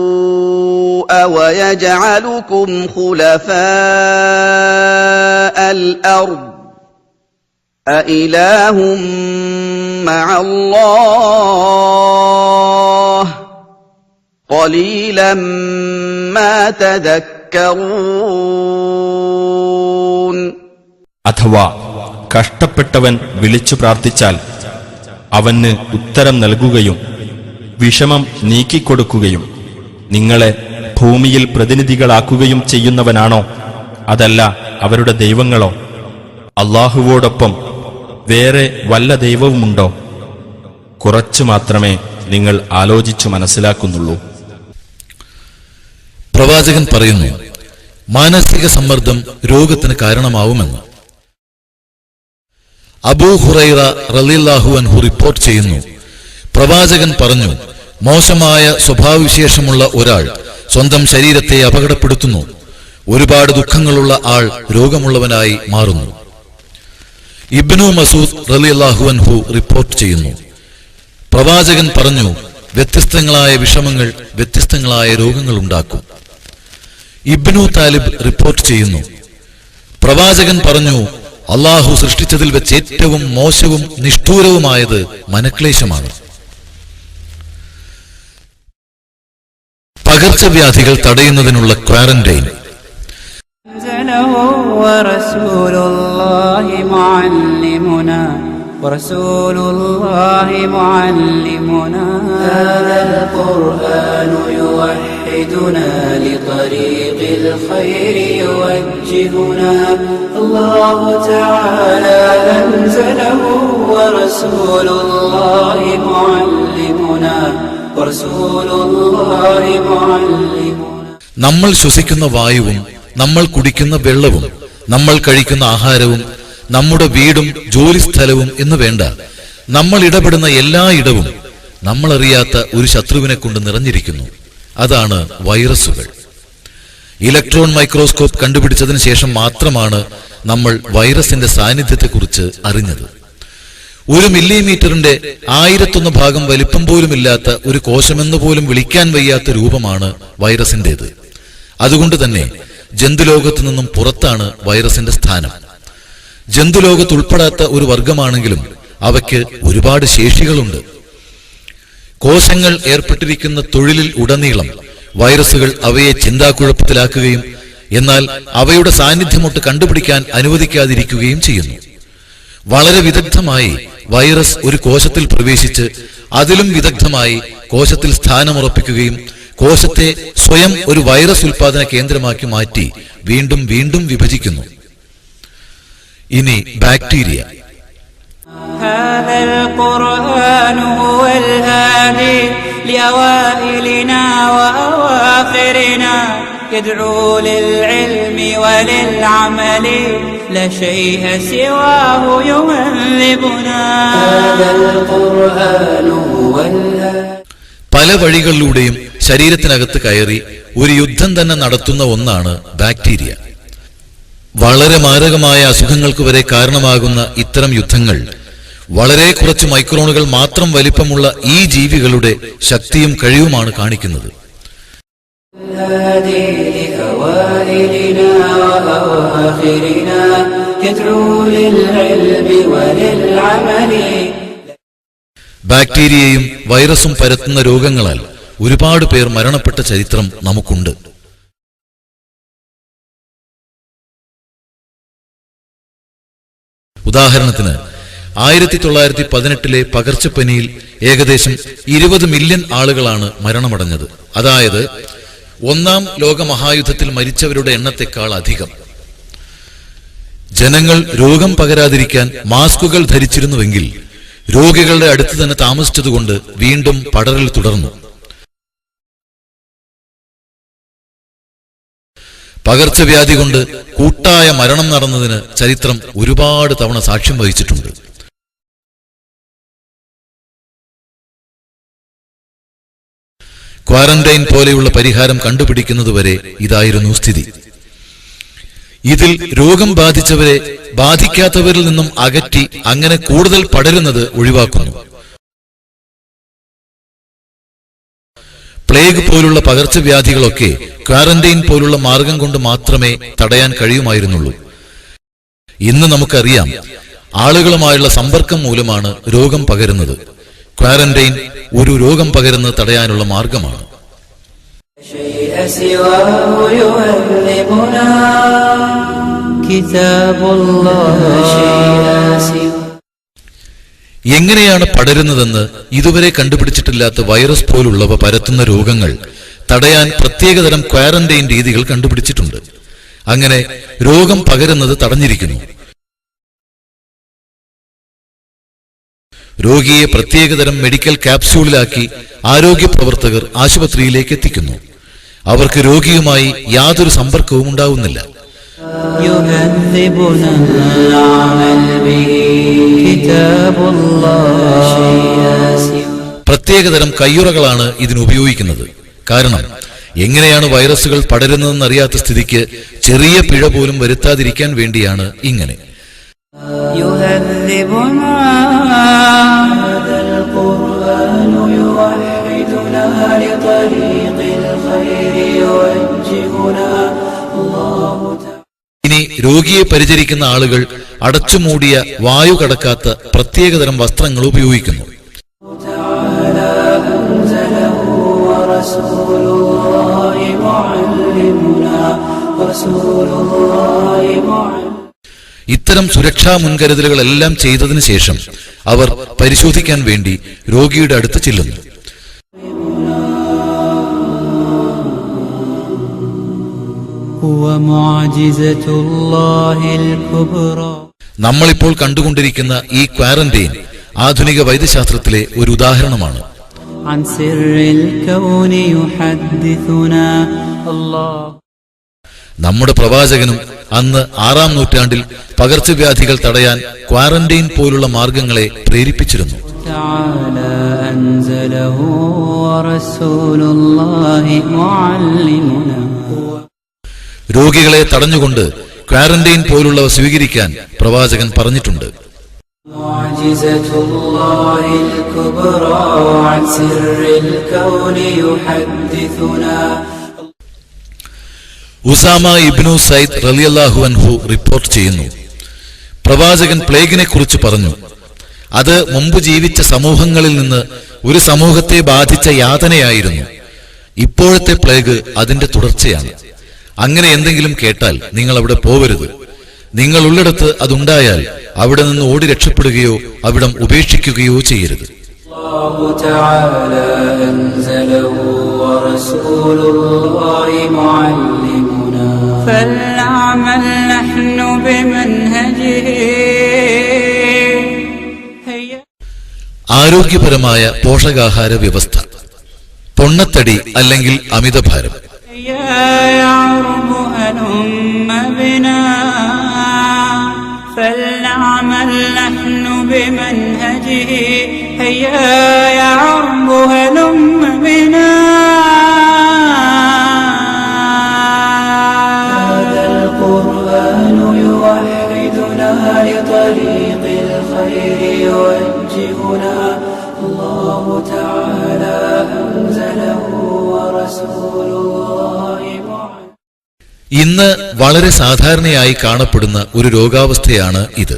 وَيَجْعَلُكُمْ خُلَفَاءَ الْأَرْضِ أَإِلَٰهٌ مَّعَ اللَّهِ قَلِيلًا مَّا تَذَكَّرُونَ. അഥവാ കഷ്ടപ്പെട്ടവൻ വിളിച്ചു പ്രാർത്ഥിച്ചാൽ അവന് ഉത്തരം നൽകുകയും വിഷമം നീക്കിക്കൊടുക്കുകയും നിങ്ങളെ ഭൂമിയിൽ പ്രതിനിധികളാക്കുകയും ചെയ്യുന്നവനാണോ? അതല്ല അവരുടെ ദൈവങ്ങളോ? അള്ളാഹുവോടൊപ്പം വേറെ വല്ല ദൈവവുമുണ്ടോ? കുറച്ചു മാത്രമേ നിങ്ങൾ ആലോചിച്ചു മനസ്സിലാക്കുന്നുള്ളൂ. പ്രവാചകൻ പറയുന്നു, മാനസിക സമ്മർദ്ദം രോഗത്തിന് കാരണമാവുമെന്ന്. അബൂ ഹുറൈറ റളിയല്ലാഹു അൻഹു റിപ്പോർട്ട് ചെയ്യുന്നു, പ്രവാചകൻ പറഞ്ഞു, മോശമായ സ്വഭാവവിശേഷമുള്ള ഒരാൾ സ്വന്തം ശരീരത്തെ അപകടപ്പെടുത്തുന്നു. ഒരുപാട് ദുഃഖങ്ങളുള്ള ആൾ രോഗമുള്ളവനായി മാറുന്നു. ഇബ്നു മസൂദ് റളിയല്ലാഹു അൻഹു റിപ്പോർട്ട് ചെയ്യുന്നു, പ്രവാചകൻ പറഞ്ഞു, വ്യത്യസ്തങ്ങളായ വിഷമങ്ങൾ വ്യത്യസ്തങ്ങളായ രോഗങ്ങൾ ഉണ്ടാക്കും. ഇബ്നു താലിബ് റിപ്പോർട്ട് ചെയ്യുന്നു, പ്രവാചകൻ പറഞ്ഞു, അള്ളാഹു സൃഷ്ടിച്ചതിൽ വെച്ച് ഏറ്റവും മോശവും നിഷ്ഠൂരവുമായത് മനക്ലേശമാണ്. പകർച്ചവ്യാധികൾ തടയുന്നതിനുള്ള ക്വാറന്റൈൻ. ورسول الله معلمنا هذا القرآن يوحدنا لطريق الخير يوجهنا الله تعالى أنزله ورسول الله معلمنا ورسول الله معلمنا. നമ്മൾ ശ്വസിക്കുന്ന വായുവും നമ്മൾ കുടിക്കുന്ന വെള്ളവും നമ്മൾ കഴിക്കുന്ന ആഹാരവും നമ്മുടെ വീടും ജോലിസ്ഥലവും എന്ന് വേണ്ട നമ്മൾ ഇടപെടുന്ന എല്ലായിടവും നമ്മളറിയാത്ത ഒരു ശത്രുവിനെ കൊണ്ട് നിറഞ്ഞിരിക്കുന്നു. അതാണ് വൈറസുകൾ. ഇലക്ട്രോൺ മൈക്രോസ്കോപ്പ് കണ്ടുപിടിച്ചതിന് ശേഷം മാത്രമാണ് നമ്മൾ വൈറസിന്റെ സാന്നിധ്യത്തെക്കുറിച്ച് അറിഞ്ഞത്. 1 മില്ലിമീറ്ററിന്റെ 1001 ഭാഗം വലിപ്പം പോലുമില്ലാത്ത ഒരു കോശമെന്ന് പോലും വിളിക്കാൻ വയ്യാത്ത രൂപമാണ് വൈറസിന്റേത്. അതുകൊണ്ട് തന്നെ ജന്തുലോകത്തു നിന്നും പുറത്താണ് വൈറസിന്റെ സ്ഥാനം. ജന്തുലോകത്ത് ഉൾപ്പെടാത്ത ഒരു വർഗമാണെങ്കിലും അവയ്ക്ക് ഒരുപാട് ശേഷികളുണ്ട്. കോശങ്ങൾ ഏർപ്പെട്ടിരിക്കുന്ന തൊഴിലിൽ ഉടനീളം വൈറസുകൾ അവയെ ചിന്താക്കുഴപ്പത്തിലാക്കുകയും എന്നാൽ അവയുടെ സാന്നിധ്യമൊട്ട് കണ്ടുപിടിക്കാൻ അനുവദിക്കാതിരിക്കുകയും ചെയ്യുന്നു. വളരെ വിദഗ്ധമായി വൈറസ് ഒരു കോശത്തിൽ പ്രവേശിച്ച് അതിലും വിദഗ്ധമായി കോശത്തിൽ സ്ഥാനമുറപ്പിക്കുകയും കോശത്തെ സ്വയം ഒരു വൈറസ് ഉൽപാദന കേന്ദ്രമാക്കി മാറ്റി വീണ്ടും വീണ്ടും വിഭജിക്കുന്നു. ഇനി ബാക്ടീരിയ. هذا القرآن هو الهادي لأوائلنا وأواخرنا يدعو للعلم وللعمل لا شيء سواه يهذبنا هذا القرآن هو الهادي. പല വഴികളിലൂടെയും ശരീരത്തിനകത്ത് കയറി ഒരു യുദ്ധം തന്നെ നടത്തുന്ന ഒന്നാണ് ബാക്ടീരിയ. വളരെ മാരകമായ അസുഖങ്ങൾക്ക് വരെ കാരണമാകുന്ന ഇത്തരം യുദ്ധങ്ങൾ വളരെ കുറച്ച് മൈക്രോണുകൾ മാത്രം വലിപ്പമുള്ള ഈ ജീവികളുടെ ശക്തിയും കഴിവുമാണ് കാണിക്കുന്നത്. ബാക്ടീരിയയും വൈറസും പരത്തുന്ന രോഗങ്ങളാൽ ഒരുപാട് പേർ മരണപ്പെട്ട ചരിത്രം നമുക്കുണ്ട്. ഉദാഹരണത്തിന് 1918 പകർച്ചപ്പനിയിൽ ഏകദേശം 20 മില്യൺ ആളുകളാണ് മരണമടഞ്ഞത്. അതായത് 1-ാം ലോകമഹായുദ്ധത്തിൽ മരിച്ചവരുടെ എണ്ണത്തെക്കാൾ അധികം. ജനങ്ങൾ രോഗം പകരാതിരിക്കാൻ മാസ്കുകൾ ധരിച്ചിരുന്നുവെങ്കിൽ രോഗികളുടെ അടുത്ത് തന്നെ താമസിച്ചതുകൊണ്ട് വീണ്ടും പടരൽ തുടർന്നു. പകർച്ചവ്യാധി കൊണ്ട് കൂട്ടായ മരണം നടന്നതിന് ചരിത്രം ഒരുപാട് തവണ സാക്ഷ്യം വഹിച്ചിട്ടുണ്ട്. ക്വാറന്റൈൻ പോലെയുള്ള പരിഹാരം കണ്ടുപിടിക്കുന്നതുവരെ ഇതായിരുന്നു സ്ഥിതി. ഇതിൽ രോഗം ബാധിച്ചവരെ ബാധിക്കാത്തവരിൽ നിന്നും അകറ്റി അങ്ങനെ കൂടുതൽ പടരുന്നത് ഒഴിവാക്കുന്നു. പ്ലേഗ് പോലുള്ള പകർച്ചവ്യാധികളൊക്കെ ക്വാറന്റൈൻ പോലുള്ള മാർഗം കൊണ്ട് മാത്രമേ തടയാൻ കഴിയുമായിരുന്നുള്ളൂ. ഇന്ന് നമുക്കറിയാം, ആളുകളുമായുള്ള സമ്പർക്കം മൂലമാണ് രോഗം പകരുന്നത്. ക്വാറന്റൈൻ ഒരു രോഗം പകരുന്നത് തടയാനുള്ള മാർഗമാണ്. എങ്ങനെയാണ് പടരുന്നതെന്ന് ഇതുവരെ കണ്ടുപിടിച്ചിട്ടില്ലാത്ത വൈറസ് പോലുള്ളവ പരത്തുന്ന രോഗങ്ങൾ തടയാൻ പ്രത്യേകതരം ക്വാറന്റൈൻ രീതികൾ കണ്ടുപിടിച്ചിട്ടുണ്ട്. അങ്ങനെ രോഗം പകരുന്നത് തടഞ്ഞിരിക്കുന്നു. രോഗിയെ പ്രത്യേകതരം മെഡിക്കൽ ക്യാപ്സ്യൂളിലാക്കി ആരോഗ്യ പ്രവർത്തകർ ആശുപത്രിയിലേക്ക് എത്തിക്കുന്നു. അവർക്ക് രോഗിയുമായി യാതൊരു സമ്പർക്കവും ഉണ്ടാവുന്നില്ല. പ്രത്യേകതരം കയ്യുറകളാണ് ഇതിനുപയോഗിക്കുന്നത്. കാരണം എങ്ങനെയാണ് വൈറസുകൾ പടരുന്നതെന്നറിയാത്ത സ്ഥിതിക്ക് ചെറിയ പിഴ പോലും വരുത്താതിരിക്കാൻ വേണ്ടിയാണ് ഇങ്ങനെ. يهذبنا هذا القرآن يوحدنا لطريق الخير يوجهنا الله تعالى. ഇനി രോഗിയെ പരിചരിക്കുന്ന ആളുകൾ അടച്ചുമൂടിയ വായു കടക്കാത്ത പ്രത്യേകതരം വസ്ത്രങ്ങൾ ഉപയോഗിക്കുന്നു. ഇത്തരം സുരക്ഷാ മുൻകരുതലുകളെല്ലാം ചെയ്തതിനു ശേഷം അവർ പരിശോധിക്കാൻ വേണ്ടി രോഗിയുടെ അടുത്ത് ചെല്ലുന്നു. നമ്മളിപ്പോൾ കണ്ടുകൊണ്ടിരിക്കുന്ന ഈ ക്വാറന്റൈൻ ആധുനിക വൈദ്യശാസ്ത്രത്തിലെ ഒരു ഉദാഹരണമാണ്. നമ്മുടെ പ്രവാചകനും അന്ന് 6-ാം നൂറ്റാണ്ടിൽ പകർച്ചവ്യാധികൾ തടയാൻ ക്വാറന്റൈൻ പോലുള്ള മാർഗങ്ങളെ പ്രേരിപ്പിച്ചിരുന്നു. രോഗികളെ തടഞ്ഞുകൊണ്ട് ക്വാറന്റൈൻ പോലുള്ളവ സ്വീകരിക്കാൻ പ്രവാചകൻ പറഞ്ഞിട്ടുണ്ട്. ഉസാമ ഇബ്നു സൈദ് റളിയല്ലാഹു അൻഹു റിപ്പോർട്ട് ചെയ്യുന്നു, പ്രവാചകൻ പ്ലേഗിനെ കുറിച്ച് പറഞ്ഞു, അത് മുമ്പ് ജീവിച്ച സമൂഹങ്ങളിൽ നിന്ന് ഒരു സമൂഹത്തെ ബാധിച്ച യാതനയായിരുന്നു. ഇപ്പോഴത്തെ പ്ലേഗ് അതിന്റെ തുടർച്ചയാണ്. അങ്ങനെ എന്തെങ്കിലും കേട്ടാൽ നിങ്ങൾ അവിടെ പോവരുത്. നിങ്ങൾ ഉള്ളിടത്ത് അതുണ്ടായാൽ അവിടെ നിന്ന് ഓടി രക്ഷപ്പെടുകയോ അവിടം ഉപേക്ഷിക്കുകയോ ചെയ്യരുത്. ആരോഗ്യപരമായ പോഷകാഹാര വ്യവസ്ഥ. പൊണ്ണത്തടി അല്ലെങ്കിൽ അമിതഭാരം. ഇന്ന് വളരെ സാധാരണയായി കാണപ്പെടുന്ന ഒരു രോഗാവസ്ഥയാണ് ഇത്.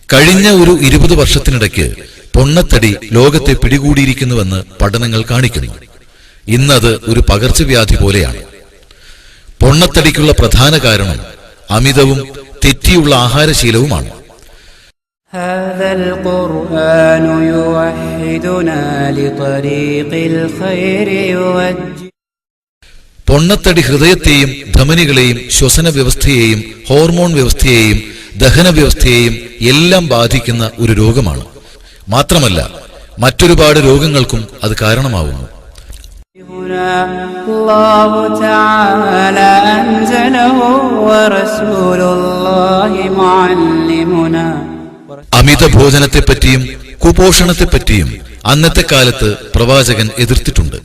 കഴിഞ്ഞ ഒരു 20 വർഷത്തിനിടയ്ക്ക് പൊണ്ണത്തടി ലോകത്തെ പിടികൂടിയിരിക്കുന്നുവെന്ന് പഠനങ്ങൾ കാണിക്കുന്നു. ഇന്നത് ഒരു പകർച്ചവ്യാധി പോലെയാണ്. പൊണ്ണത്തടിക്കുള്ള പ്രധാന കാരണം അമിതവും തെറ്റിയുള്ള ആഹാരശീലവുമാണ്. പൊണ്ണത്തടി ഹൃദയത്തെയും ധമനികളെയും ശ്വസന വ്യവസ്ഥയെയും ഹോർമോൺ വ്യവസ്ഥയെയും ദഹന വ്യവസ്ഥയെയും എല്ലാം ബാധിക്കുന്ന ഒരു രോഗമാണ്. മാത്രമല്ല മറ്റൊരുപാട് രോഗങ്ങൾക്കും അത് കാരണമാവുന്നു. അമിത ഭോജനത്തെപ്പറ്റിയും കുപോഷണത്തെപ്പറ്റിയും അന്നത്തെ കാലത്ത് പ്രവാചകൻ എതിർത്തിട്ടുണ്ട്.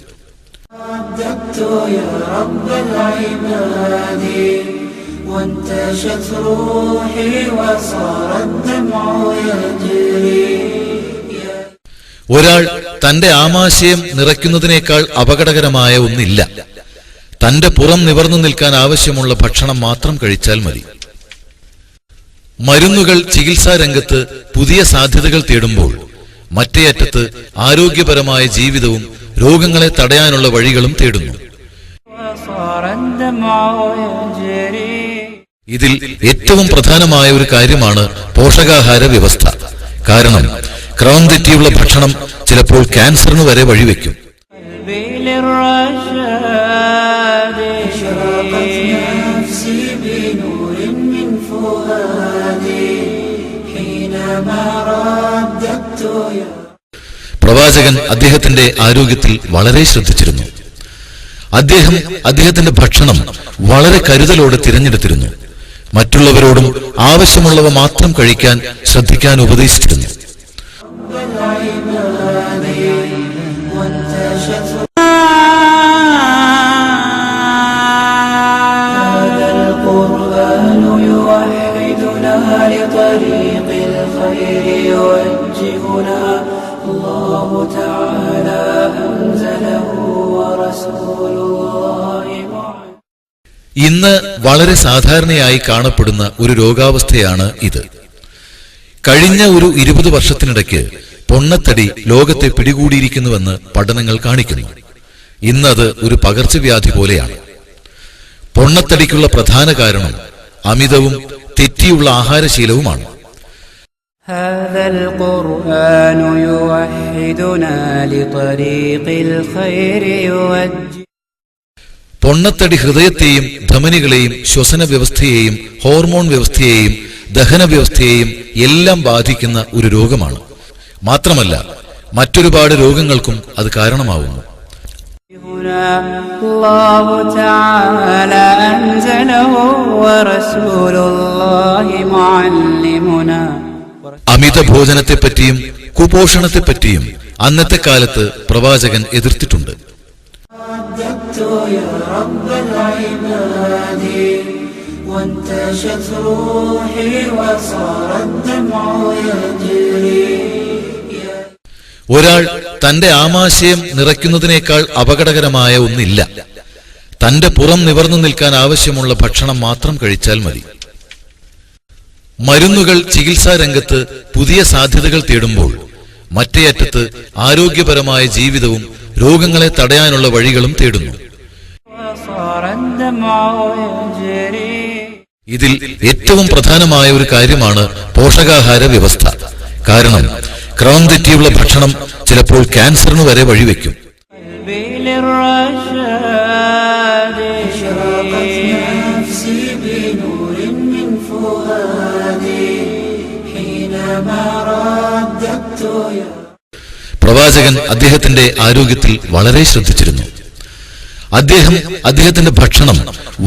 ഒരാൾ തന്റെ ആമാശയം നിറയ്ക്കുന്നതിനേക്കാൾ അപകടകരമായ ഒന്നില്ല. തന്റെ പുറം നിവർന്നു നിൽക്കാൻ ആവശ്യമുള്ള ഭക്ഷണം മാത്രം കഴിച്ചാൽ മതി. മരുന്നുകൾ ചികിത്സാ രംഗത്ത് പുതിയ സാധ്യതകൾ തേടുമ്പോൾ മറ്റേ അറ്റത്ത് ആരോഗ്യപരമായ ജീവിതവും രോഗങ്ങളെ തടയാനുള്ള വഴികളും തേടുന്നു. ഇതിൽ ഏറ്റവും പ്രധാനമായ ഒരു കാര്യമാണ് പോഷകാഹാര വ്യവസ്ഥ. കാരണം ക്രമം തെറ്റിയുള്ള ഭക്ഷണം ചിലപ്പോൾ ക്യാൻസറിന് വരെ വഴിവെക്കും. പ്രവാചകൻ അദ്ദേഹത്തിന്റെ ആരോഗ്യത്തിൽ വളരെ ശ്രദ്ധിച്ചിരുന്നു. അദ്ദേഹത്തിന്റെ ഭക്ഷണം വളരെ കരുതലോടെ തിരഞ്ഞെടുത്തിരുന്നു. മറ്റുള്ളവരോടും ആവശ്യമുള്ളവ മാത്രം കഴിക്കാൻ ശ്രദ്ധിക്കാൻ ഉപദേശിച്ചിരുന്നു. الله تعالى أنزله ورسول الله معلم. ഇന്ന് വളരെ സാധാരണയായി കാണപ്പെടുന്ന ഒരു രോഗാവസ്ഥയാണ് ഇത്. കഴിഞ്ഞ ഒരു 20 വർഷത്തിനിടയ്ക്ക് പൊണ്ണത്തടി ലോകത്തെ പിടികൂടിയിരിക്കുന്നുവെന്ന് പഠനങ്ങൾ കാണിക്കുന്നു. ഇന്നത് ഒരു പകർച്ചവ്യാധി പോലെയാണ്. പൊണ്ണത്തടിക്കുള്ള പ്രധാന കാരണം അമിതവും തെറ്റിയുള്ള ആഹാരശീലവുമാണ്. هذا القرآن يوحدنا لطريق الخير يوجه. പൊണ്ണത്തടി ഹൃദയത്തെയും ധമനികളെയും ശ്വസന വ്യവസ്ഥയെയും ഹോർമോൺ വ്യവസ്ഥയെയും ദഹന വ്യവസ്ഥയെയും എല്ലാം ബാധിക്കുന്ന ഒരു രോഗമാണ്. മാത്രമല്ല മറ്റൊരുപാട് രോഗങ്ങൾക്കും അത് കാരണമാവുന്നു. الله تعالى أنزله ورسول الله معلمنا. അമിത ഭോജനത്തെപ്പറ്റിയും കുപോഷണത്തെപ്പറ്റിയും അന്നത്തെ കാലത്ത് പ്രവാചകൻ എതിർത്തിട്ടുണ്ട്. رددت يا رب العباد وانتشت روحي وصار الدمع يجري. ഒരാൾ തന്റെ ആമാശയം നിറയ്ക്കുന്നതിനേക്കാൾ അപകടകരമായ ഒന്നില്ല. തന്റെ പുറം നിവർന്നു നിൽക്കാൻ ആവശ്യമുള്ള ഭക്ഷണം മാത്രം കഴിച്ചാൽ മതി. മരുന്നുകൾ ചികിത്സാ രംഗത്ത് പുതിയ സാധ്യതകൾ തേടുമ്പോൾ മറ്റേ അറ്റത്ത് ആരോഗ്യപരമായ ജീവിതവും രോഗങ്ങളെ തടയാനുള്ള വഴികളും തേടുന്നു. وصار الدمع يجري. ഇതിൽ ഏറ്റവും പ്രധാനമായ ഒരു കാര്യമാണ് പോഷകാഹാര വ്യവസ്ഥ. കാരണം ക്രമം തെറ്റിയുള്ള ഭക്ഷണം ചിലപ്പോൾ ക്യാൻസറിന് വരെ വഴിവെക്കും. قلبي للرشاد اشرقت نفسي بنور من فؤادي حينما رددت يا. പ്രവാചകൻ അദ്ദേഹത്തിന്റെ ആരോഗ്യത്തിൽ വളരെ ശ്രദ്ധിച്ചിരുന്നു. അദ്ദേഹത്തിന്റെ ഭക്ഷണം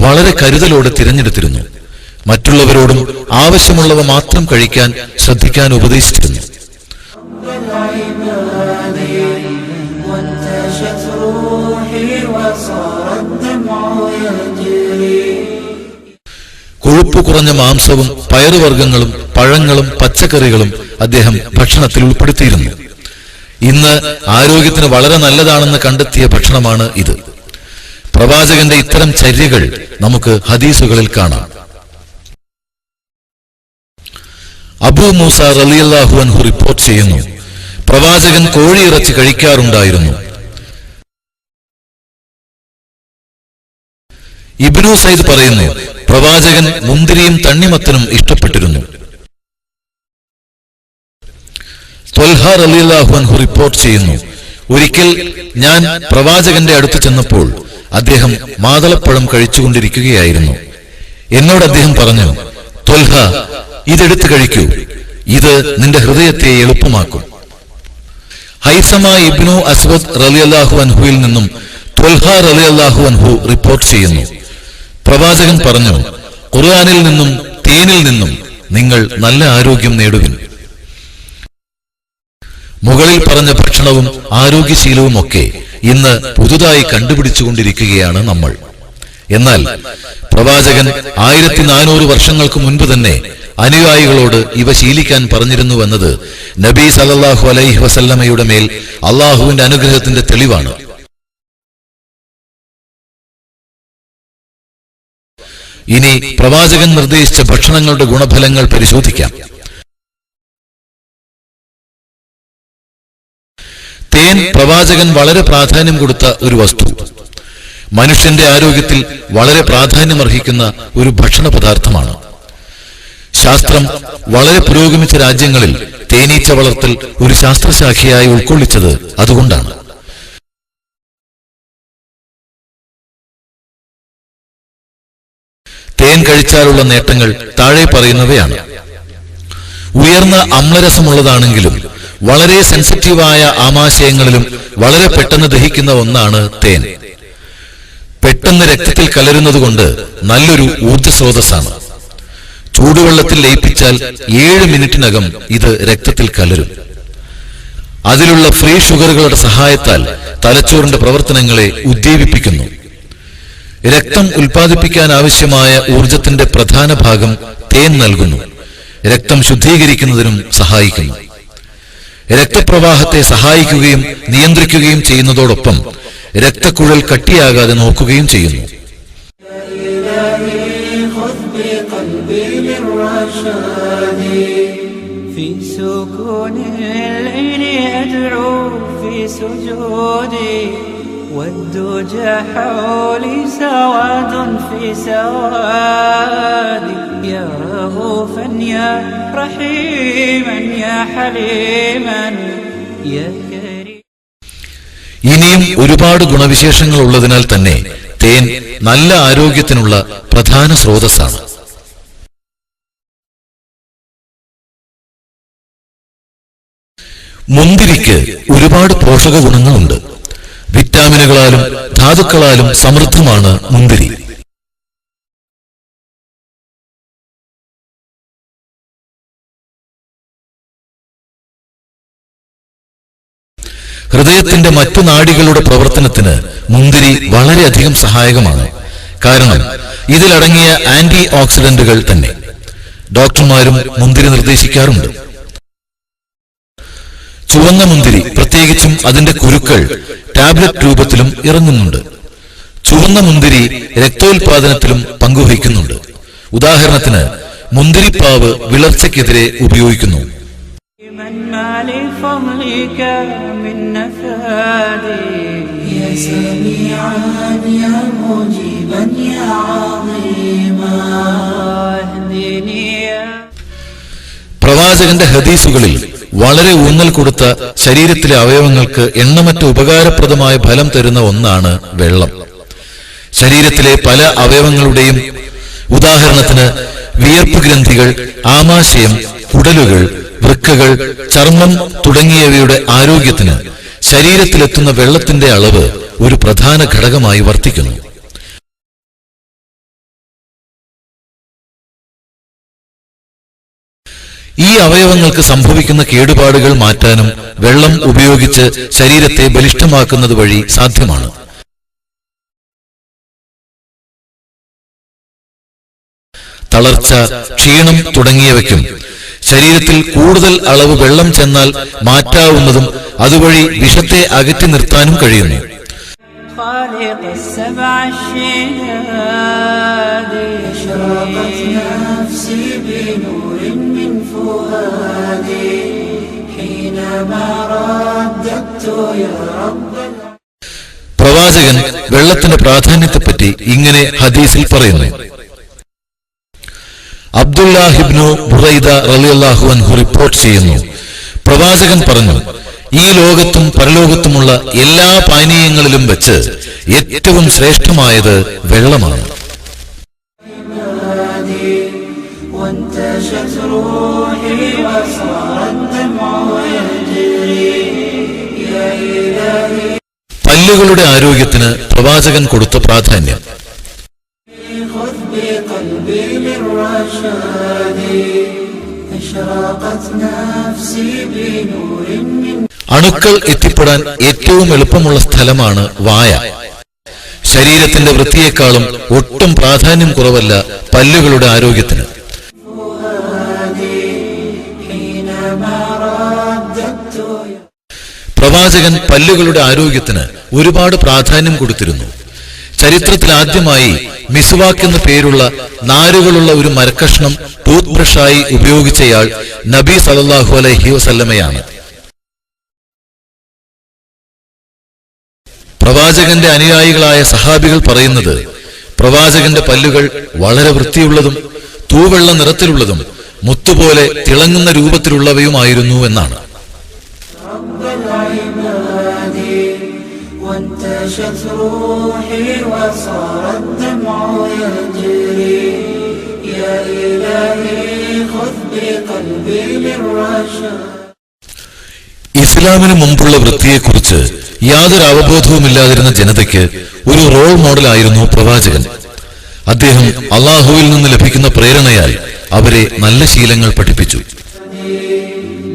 വളരെ കരുതലോടെ തിരഞ്ഞെടുത്തിരുന്നു. മറ്റുള്ളവരോടും ആവശ്യമുള്ളവ മാത്രം കഴിക്കാൻ ശ്രദ്ധിക്കാൻ ഉപദേശിച്ചിരുന്നു. وانتشت روحي وصار الدمع يجري. കൊഴുപ്പ് കുറഞ്ഞ മാംസവും പയറുവർഗ്ഗങ്ങളും പഴങ്ങളും പച്ചക്കറികളും അദ്ദേഹം ഭക്ഷണത്തിൽ ഉൾപ്പെടുത്തിയിരുന്നു. ഇന്ന് ആരോഗ്യത്തിന് വളരെ നല്ലതാണെന്ന് കണ്ടെത്തിയ ഭക്ഷണമാണ് ഇത്. പ്രവാചകന്റെ ഇത്തരം ചര്യകൾ നമുക്ക് ഹദീസുകളിൽ കാണാം. അബൂ മൂസ റളിയല്ലാഹു അൻഹു റിപ്പോർട്ട് ചെയ്യുന്നു, പ്രവാചകൻ കോഴിയിറച്ചി കഴിക്കാറുണ്ടായിരുന്നു. ഇബ്നു സൈദ് പറയുന്നു, പ്രവാചകൻ മുന്തിരിയും തണ്ണിമത്തനും ഇഷ്ടപ്പെട്ടിരുന്നു. ത്വൽഹ റളിയല്ലാഹു അൻഹു റിപ്പോർട്ട് ചെയ്യുന്നു, ഒരിക്കൽ ഞാൻ പ്രവാചകന്റെ അടുത്ത് ചെന്നപ്പോൾ അദ്ദേഹം മാതളപ്പഴം കഴിച്ചുകൊണ്ടിരിക്കുകയായിരുന്നു. എന്നോട് അദ്ദേഹം പറഞ്ഞു, ത്വൽഹ, ഇതെടുത്ത് കഴിക്കൂ, ഇത് നിന്റെ ഹൃദയത്തെ എളുപ്പമാക്കും. ഹൈസമ ഇബ്നു അസ്വദ് റളിയല്ലാഹു അൻഹുവിൽ നിന്നും ത്വൽഹ റളിയല്ലാഹു അൻഹു റിപ്പോർട്ട് ചെയ്യുന്നു, പ്രവാചകൻ പറഞ്ഞു, ഖുർആനിൽ നിന്നും തേനിൽ നിന്നും നിങ്ങൾ നല്ല ആരോഗ്യം നേടുവിൻ. മുകളിൽ പറഞ്ഞ ഭക്ഷണവും ആരോഗ്യശീലവും ഒക്കെ ഇന്ന് പുതുതായി കണ്ടുപിടിച്ചുകൊണ്ടിരിക്കുകയാണ് നമ്മൾ. എന്നാൽ പ്രവാചകൻ 1400 വർഷങ്ങൾക്ക് മുൻപ് തന്നെ അനുയായികളോട് ഇവ ശീലിക്കാൻ പറഞ്ഞിരുന്നുവെന്നത് നബി സല്ലല്ലാഹു അലൈഹി വസല്ലമയുടെ മേൽ അള്ളാഹുവിന്റെ അനുഗ്രഹത്തിന്റെ തെളിവാണ്. ഇനി പ്രവാചകൻ നിർദ്ദേശിച്ച ഭക്ഷണങ്ങളുടെ ഗുണഫലങ്ങൾ പരിശോധിക്കാം. തേൻ പ്രവാചകൻ വളരെ പ്രാധാന്യം കൊടുത്ത ഒരു വസ്തു. മനുഷ്യന്റെ ആരോഗ്യത്തിൽ വളരെ പ്രാധാന്യമർഹിക്കുന്ന ഒരു ഭക്ഷണ പദാർത്ഥമാണ്. ശാസ്ത്രം വളരെ പുരോഗമിച്ച രാജ്യങ്ങളിൽ തേനീച്ച വളർത്തൽ ഒരു ശാസ്ത്രശാഖയായി ഉൾക്കൊള്ളിച്ചത് അതുകൊണ്ടാണ്. തേൻ കഴിച്ചാലുള്ള നേട്ടങ്ങൾ താഴെ പറയുന്നവയാണ്. ഉയർന്ന അമ്ലരസമുള്ളതാണെങ്കിലും വളരെ സെൻസിറ്റീവായ ആമാശയങ്ങളിലും വളരെ പെട്ടെന്ന് ദഹിക്കുന്ന ഒന്നാണ് തേൻ. പെട്ടെന്ന് രക്തത്തിൽ കലരുന്നതുകൊണ്ട് നല്ലൊരു ഊർജ്ജസ്രോതസ്സാണ്. ചൂടുവെള്ളത്തിൽ ലയിപ്പിച്ചാൽ 7 മിനിറ്റിനകം ഇത് രക്തത്തിൽ കലരും. അതിലുള്ള ഫ്രീ ഷുഗറുകളുടെ സഹായത്താൽ തലച്ചോറിന്റെ പ്രവർത്തനങ്ങളെ ഉദ്ദീപിപ്പിക്കുന്നു. രക്തം ഉൽപ്പാദിപ്പിക്കാൻ ആവശ്യമായ ഊർജത്തിന്റെ പ്രധാന ഭാഗം തേൻ നൽകുന്നു. രക്തം ശുദ്ധീകരിക്കുന്നതിനും സഹായിക്കുന്നു. രക്തപ്രവാഹത്തെ സഹായിക്കുകയും നിയന്ത്രിക്കുകയും ചെയ്യുന്നതോടൊപ്പം രക്തക്കുഴൽ കട്ടിയാകാതെ നോക്കുകയും ചെയ്യുന്നു. في سكون الليل أدعو في سجودي والدجى حولي سواد في سوادي يا رؤوفا يا رحيما يا حليما يا كريم. ഇനിയും ഒരുപാട് ഗുണവിശേഷങ്ങൾ ഉള്ളതിനാൽ തന്നെ തേൻ നല്ല ആരോഗ്യത്തിനുള്ള പ്രധാന സ്രോതസ്സാണ്. മുന്തിരിക്ക് ഒരുപാട് പോഷക ഗുണങ്ങളുണ്ട്. വിറ്റാമിനുകളാലും ധാതുക്കളാലും സമൃദ്ധമാണ് മുന്തിരി. ഹൃദയത്തിന്റെ മറ്റു നാഡികളുടെ പ്രവർത്തനത്തിന് മുന്തിരി വളരെയധികം സഹായകമാണ്. കാരണം ഇതിലടങ്ങിയ ആന്റി ഓക്സിഡന്റുകൾ തന്നെ. ഡോക്ടർമാരും മുന്തിരി നിർദ്ദേശിക്കാറുണ്ട്. ചുവന്ന മുന്തിരി, പ്രത്യേകിച്ചും അതിന്റെ കുരുക്കൾ ടാബ്ലറ്റ് രൂപത്തിലും ഇറങ്ങുന്നുണ്ട്. ചുവന്ന മുന്തിരി രക്തോൽപാദനത്തിലും പങ്കുവഹിക്കുന്നുണ്ട്. ഉദാഹരണത്തിന് മുന്തിരിപ്പാവ് വിളർച്ചയ്ക്കെതിരെ ഉപയോഗിക്കുന്നു. പ്രവാചകന്റെ ഹദീസുകളിൽ വളരെ ഊന്നൽ കൊടുത്ത ശരീരത്തിലെ അവയവങ്ങൾക്ക് എണ്ണമറ്റ ഉപകാരപ്രദമായ ഫലം തരുന്ന ഒന്നാണ് വെള്ളം. ശരീരത്തിലെ പല അവയവങ്ങളുടെയും, ഉദാഹരണത്തിന് വിയർപ്പ് ഗ്രന്ഥികൾ, ആമാശയം, കുടലുകൾ, വൃക്കകൾ, ചർമ്മം തുടങ്ങിയവയുടെ ആരോഗ്യത്തിന് ശരീരത്തിലെത്തുന്ന വെള്ളത്തിന്റെ അളവ് ഒരു പ്രധാന ഘടകമായി വർത്തിക്കുന്നു. ഈ അവയവങ്ങൾക്ക് സംഭവിക്കുന്ന കേടുപാടുകൾ മാറ്റാനും വെള്ളം ഉപയോഗിച്ച് ശരീരത്തെ ബലിഷ്ഠമാക്കുന്നത് വഴി സാധ്യമാണ്. തളർച്ച, ക്ഷീണം തുടങ്ങിയവയ്ക്കും ശരീരത്തിൽ കൂടുതൽ അളവ് വെള്ളം ചെന്നാൽ മാറ്റാവുന്നതും അതുവഴി വിഷത്തെ അകറ്റി നിർത്താനും കഴിയുന്നു. خالق السبع الشهاد أشرقت نفسي بنور من فؤادي حينما رددت يا رب. പ്രവാചകൻ വെള്ളത്തിന്റെ പ്രാധാന്യത്തെപ്പറ്റി ഇങ്ങനെ ഹദീസിൽ പറയുന്നു. അബ്ദുല്ലാഹിബ്നു ബുറൈദ റളിയല്ലാഹു അൻഹു റിപ്പോർട്ട് ചെയ്യുന്നു, പ്രവാചകൻ പറഞ്ഞു, ഈ ലോകത്തും പരലോകത്തുമുള്ള എല്ലാ പാനീയങ്ങളിലും വെച്ച് ഏറ്റവും ശ്രേഷ്ഠമായത് വെള്ളമാണ്. പല്ലുകളുടെ ആരോഗ്യത്തിന് പ്രവാചകൻ കൊടുത്ത പ്രാധാന്യം. അണുക്കൾ എത്തിപ്പെടാൻ ഏറ്റവും എളുപ്പമുള്ള സ്ഥലമാണ് വായ. ശരീരത്തിന്റെ വൃത്തിയേക്കാളും ഒട്ടും പ്രാധാന്യം കുറവല്ല പല്ലുകളുടെ ആരോഗ്യത്തിന്. പ്രവാചകൻ പല്ലുകളുടെ ആരോഗ്യത്തിന് ഒരുപാട് പ്രാധാന്യം കൊടുത്തിരുന്നു. ചരിത്രത്തിൽ ആദ്യമായി മിസ്വാക്ക് എന്ന പേരുള്ള നാരുകളുള്ള ഒരു മരക്കഷ്ണം ടൂത്ത് ബ്രഷായി ഉപയോഗിച്ചയാൾ നബി സല്ലല്ലാഹു അലൈഹി വസല്ലമയാണ്. പ്രവാചകന്റെ അനുയായികളായ സഹാബികൾ പറയുന്നത്, പ്രവാചകന്റെ പല്ലുകൾ വളരെ വൃത്തിയുള്ളതും തൂവെള്ള നിറത്തിലുള്ളതും മുത്തുപോലെ തിളങ്ങുന്ന രൂപത്തിലുള്ളവയുമായിരുന്നു എന്നാണ്. وانتشت روحي وصار الدمع يجري يا إلهي خذ بقلبي للرشاد. ഇസ്ലാമിന് മുമ്പുള്ള വൃത്തിയെക്കുറിച്ച് യാതൊരു അവബോധവുമില്ലാതിരുന്ന ജനതയ്ക്ക് ഒരു റോൾ മോഡലായിരുന്നു പ്രവാചകൻ. അദ്ദേഹം അള്ളാഹുവിൽ നിന്ന് ലഭിക്കുന്ന പ്രേരണയാൽ അവരെ നല്ല ശീലങ്ങൾ പഠിപ്പിച്ചു.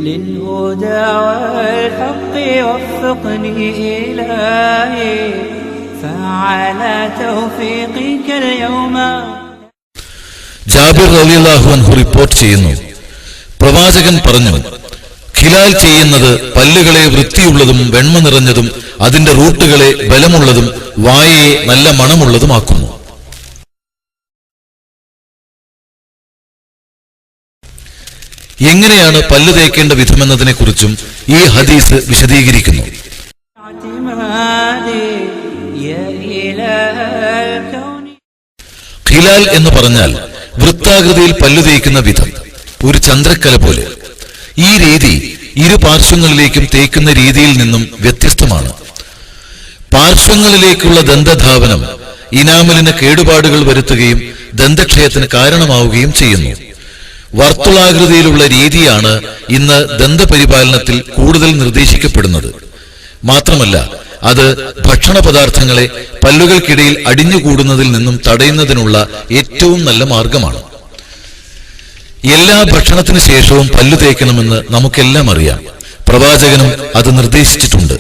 للهدى والحق وفقني إلهي فعلى توفيقك اليوم. ജാബിർ റളിയല്ലാഹു അൻഹു റിപ്പോർട്ട് ചെയ്യുന്നു, പ്രവാചകൻ പറഞ്ഞു, ഖിലാൽ ചെയ്യുന്നത് പല്ലുകളെ വൃത്തിയുള്ളതും വെണ്മ നിറഞ്ഞതും അതിന്റെ റൂട്ടുകളെ ബലമുള്ളതും വായയെ നല്ല മണമുള്ളതുമാക്കുന്നു. എങ്ങനെയാണ് പല്ല് തേക്കേണ്ട വിധമെന്നതിനെ കുറിച്ചും ഈ ഹദീസ് വിശദീകരിക്കുന്നു. ഖിലാൽ എന്ന് പറഞ്ഞാൽ വൃത്താകൃതിയിൽ പല്ലു തേക്കുന്ന വിധം, ഒരു ചന്ദ്രക്കല പോലെ. ഈ രീതി ഇരു പാർശ്വങ്ങളിലേക്കും തേക്കുന്ന രീതിയിൽ നിന്നും വ്യത്യസ്തമാണ്. പാർശ്വങ്ങളിലേക്കുള്ള ദന്തധാവനം ഇനാമലിന് കേടുപാടുകൾ വരുത്തുകയും ദന്തക്ഷയത്തിന് കാരണമാവുകയും ചെയ്യുന്നു. വർത്തുളാകൃതിയിലുള്ള രീതിയാണ് ഇന്ന് ദന്തപരിപാലനത്തിൽ കൂടുതൽ നിർദ്ദേശിക്കപ്പെടുന്നത്. മാത്രമല്ല, അത് ഭക്ഷണ പദാർത്ഥങ്ങളെ പല്ലുകൾക്കിടയിൽ അടിഞ്ഞുകൂടുന്നതിൽ നിന്നും തടയുന്നതിനുള്ള ഏറ്റവും നല്ല മാർഗമാണ്. എല്ലാ ഭക്ഷണത്തിനു ശേഷവും പല്ലു തേക്കണമെന്ന് നമുക്കെല്ലാം അറിയാം. പ്രവാചകനും അത് നിർദ്ദേശിച്ചിട്ടുണ്ട്.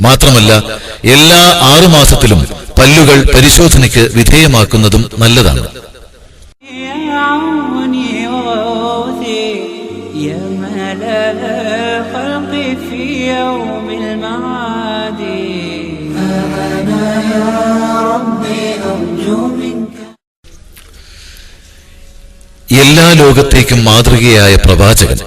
മാത്രമല്ല, എല്ലാ 6 മാസത്തിലും പല്ലുകൾ പരിശോധനയ്ക്ക് വിധേയമാക്കുന്നതും നല്ലതാണ്. എല്ലാ ലോകത്തേക്കും മാതൃകയായ പ്രവാചകൻ.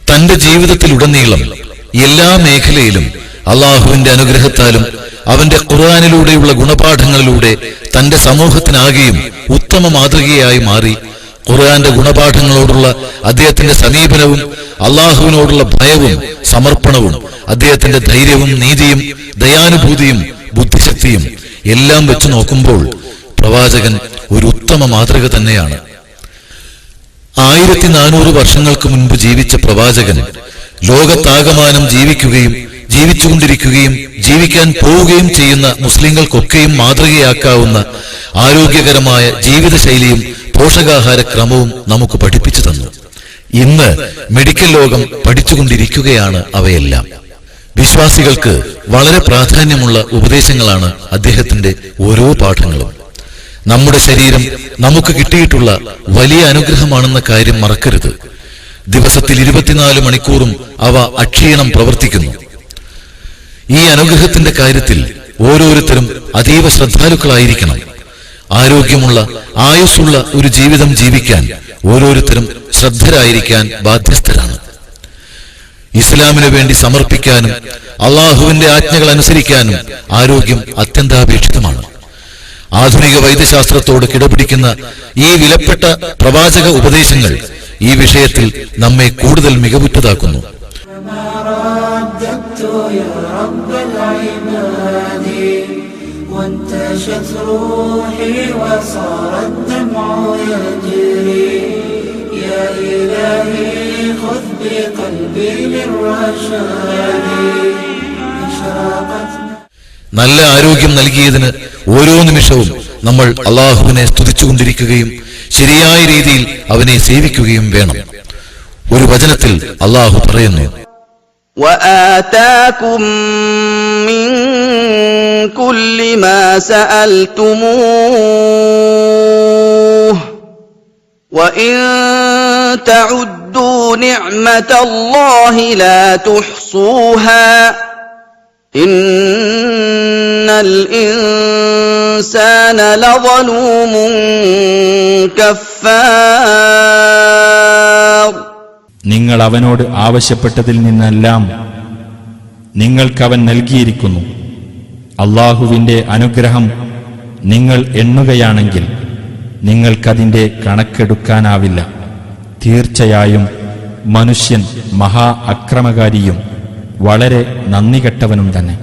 തന്റെ ജീവിതത്തിലുടനീളം എല്ലാ മേഖലയിലും അള്ളാഹുവിന്റെ അനുഗ്രഹത്താലും അവന്റെ ഖുർആനിലൂടെയുള്ള ഗുണപാഠങ്ങളിലൂടെ തന്റെ സമൂഹത്തിനാകെയും ഉത്തമ മാതൃകയായി മാറി. ഖുർആന്റെ ഗുണപാഠങ്ങളോടുള്ള അദ്ദേഹത്തിന്റെ സമീപനവും അള്ളാഹുവിനോടുള്ള ഭയവും സമർപ്പണവും അദ്ദേഹത്തിന്റെ ധൈര്യവും നീതിയും ദയാനുഭൂതിയും ബുദ്ധിശക്തിയും എല്ലാം വെച്ച് നോക്കുമ്പോൾ പ്രവാചകൻ ഒരു ഉത്തമ മാതൃക തന്നെയാണ്. 1400 വർഷങ്ങൾക്ക് മുൻപ് ജീവിച്ച പ്രവാചകൻ ലോകത്താകമാനം ജീവിക്കുകയും ജീവിച്ചുകൊണ്ടിരിക്കുകയും ജീവിക്കാൻ പോവുകയും ചെയ്യുന്ന മുസ്ലിങ്ങൾക്കൊക്കെയും മാതൃകയാക്കാവുന്ന ആരോഗ്യകരമായ ജീവിതശൈലിയും പോഷകാഹാര ക്രമവും നമുക്ക് പഠിപ്പിച്ചു തന്നു. ഇന്ന് മെഡിക്കൽ ലോകം പഠിച്ചുകൊണ്ടിരിക്കുകയാണ് അവയെല്ലാം. വിശ്വാസികൾക്ക് വളരെ പ്രാധാന്യമുള്ള ഉപദേശങ്ങളാണ് അദ്ദേഹത്തിന്റെ ഓരോ പാഠങ്ങളും. നമ്മുടെ ശരീരം നമുക്ക് കിട്ടിയിട്ടുള്ള വലിയ അനുഗ്രഹമാണെന്ന കാര്യം മറക്കരുത്. ദിവസത്തിൽ 24 മണിക്കൂറും അവ അക്ഷീണം പ്രവർത്തിക്കുന്നു. ഈ അനുഗ്രഹത്തിന്റെ കാര്യത്തിൽ ഓരോരുത്തരും അതീവ ശ്രദ്ധാലുക്കളായിരിക്കണം. ആരോഗ്യമുള്ള ആയുസ്സുള്ള ഒരു ജീവിതം ജീവിക്കാൻ ഓരോരുത്തരും ശ്രദ്ധരായിരിക്കാൻ ബാധ്യസ്ഥരാണ്. ഇസ്ലാമിനു വേണ്ടി സമർപ്പിക്കാനും അള്ളാഹുവിന്റെ ആജ്ഞകൾ അനുസരിക്കാനും ആരോഗ്യം അത്യന്താപേക്ഷിതമാണ്. ആധുനിക വൈദ്യശാസ്ത്രത്തോട് കിടപിടിക്കുന്ന ഈ വിലപ്പെട്ട പ്രവാചക ഉപദേശങ്ങൾ ഈ വിഷയത്തിൽ നമ്മെ കൂടുതൽ മികവുറ്റതാക്കുന്നു. നല്ല ആരോഗ്യം നൽകിയതിന് ഓരോ നിമിഷവും നമ്മൾ അള്ളാഹുവിനെ സ്തുതിച്ചുകൊണ്ടിരിക്കുകയും ശരിയായ രീതിയിൽ അവനെ സേവിക്കുകയും വേണം. ഒരു വചനത്തിൽ അള്ളാഹു പറയുന്നു, وآتاكم من كل ما سألتموه وإن تعدوا نعمة الله لا تحصوها إن الإنسان لظلوم كفار. നിങ്ങൾ അവനോട് ആവശ്യപ്പെട്ടതിൽ നിന്നെല്ലാം നിങ്ങൾക്കവൻ നൽകിയിരിക്കുന്നു. അള്ളാഹുവിന്റെ അനുഗ്രഹം നിങ്ങൾ എണ്ണുകയാണെങ്കിൽ നിങ്ങൾക്കതിന്റെ കണക്കെടുക്കാനാവില്ല. തീർച്ചയായും മനുഷ്യൻ മഹാ അക്രമകാരിയും വളരെ നന്ദികെട്ടവനും തന്നെ.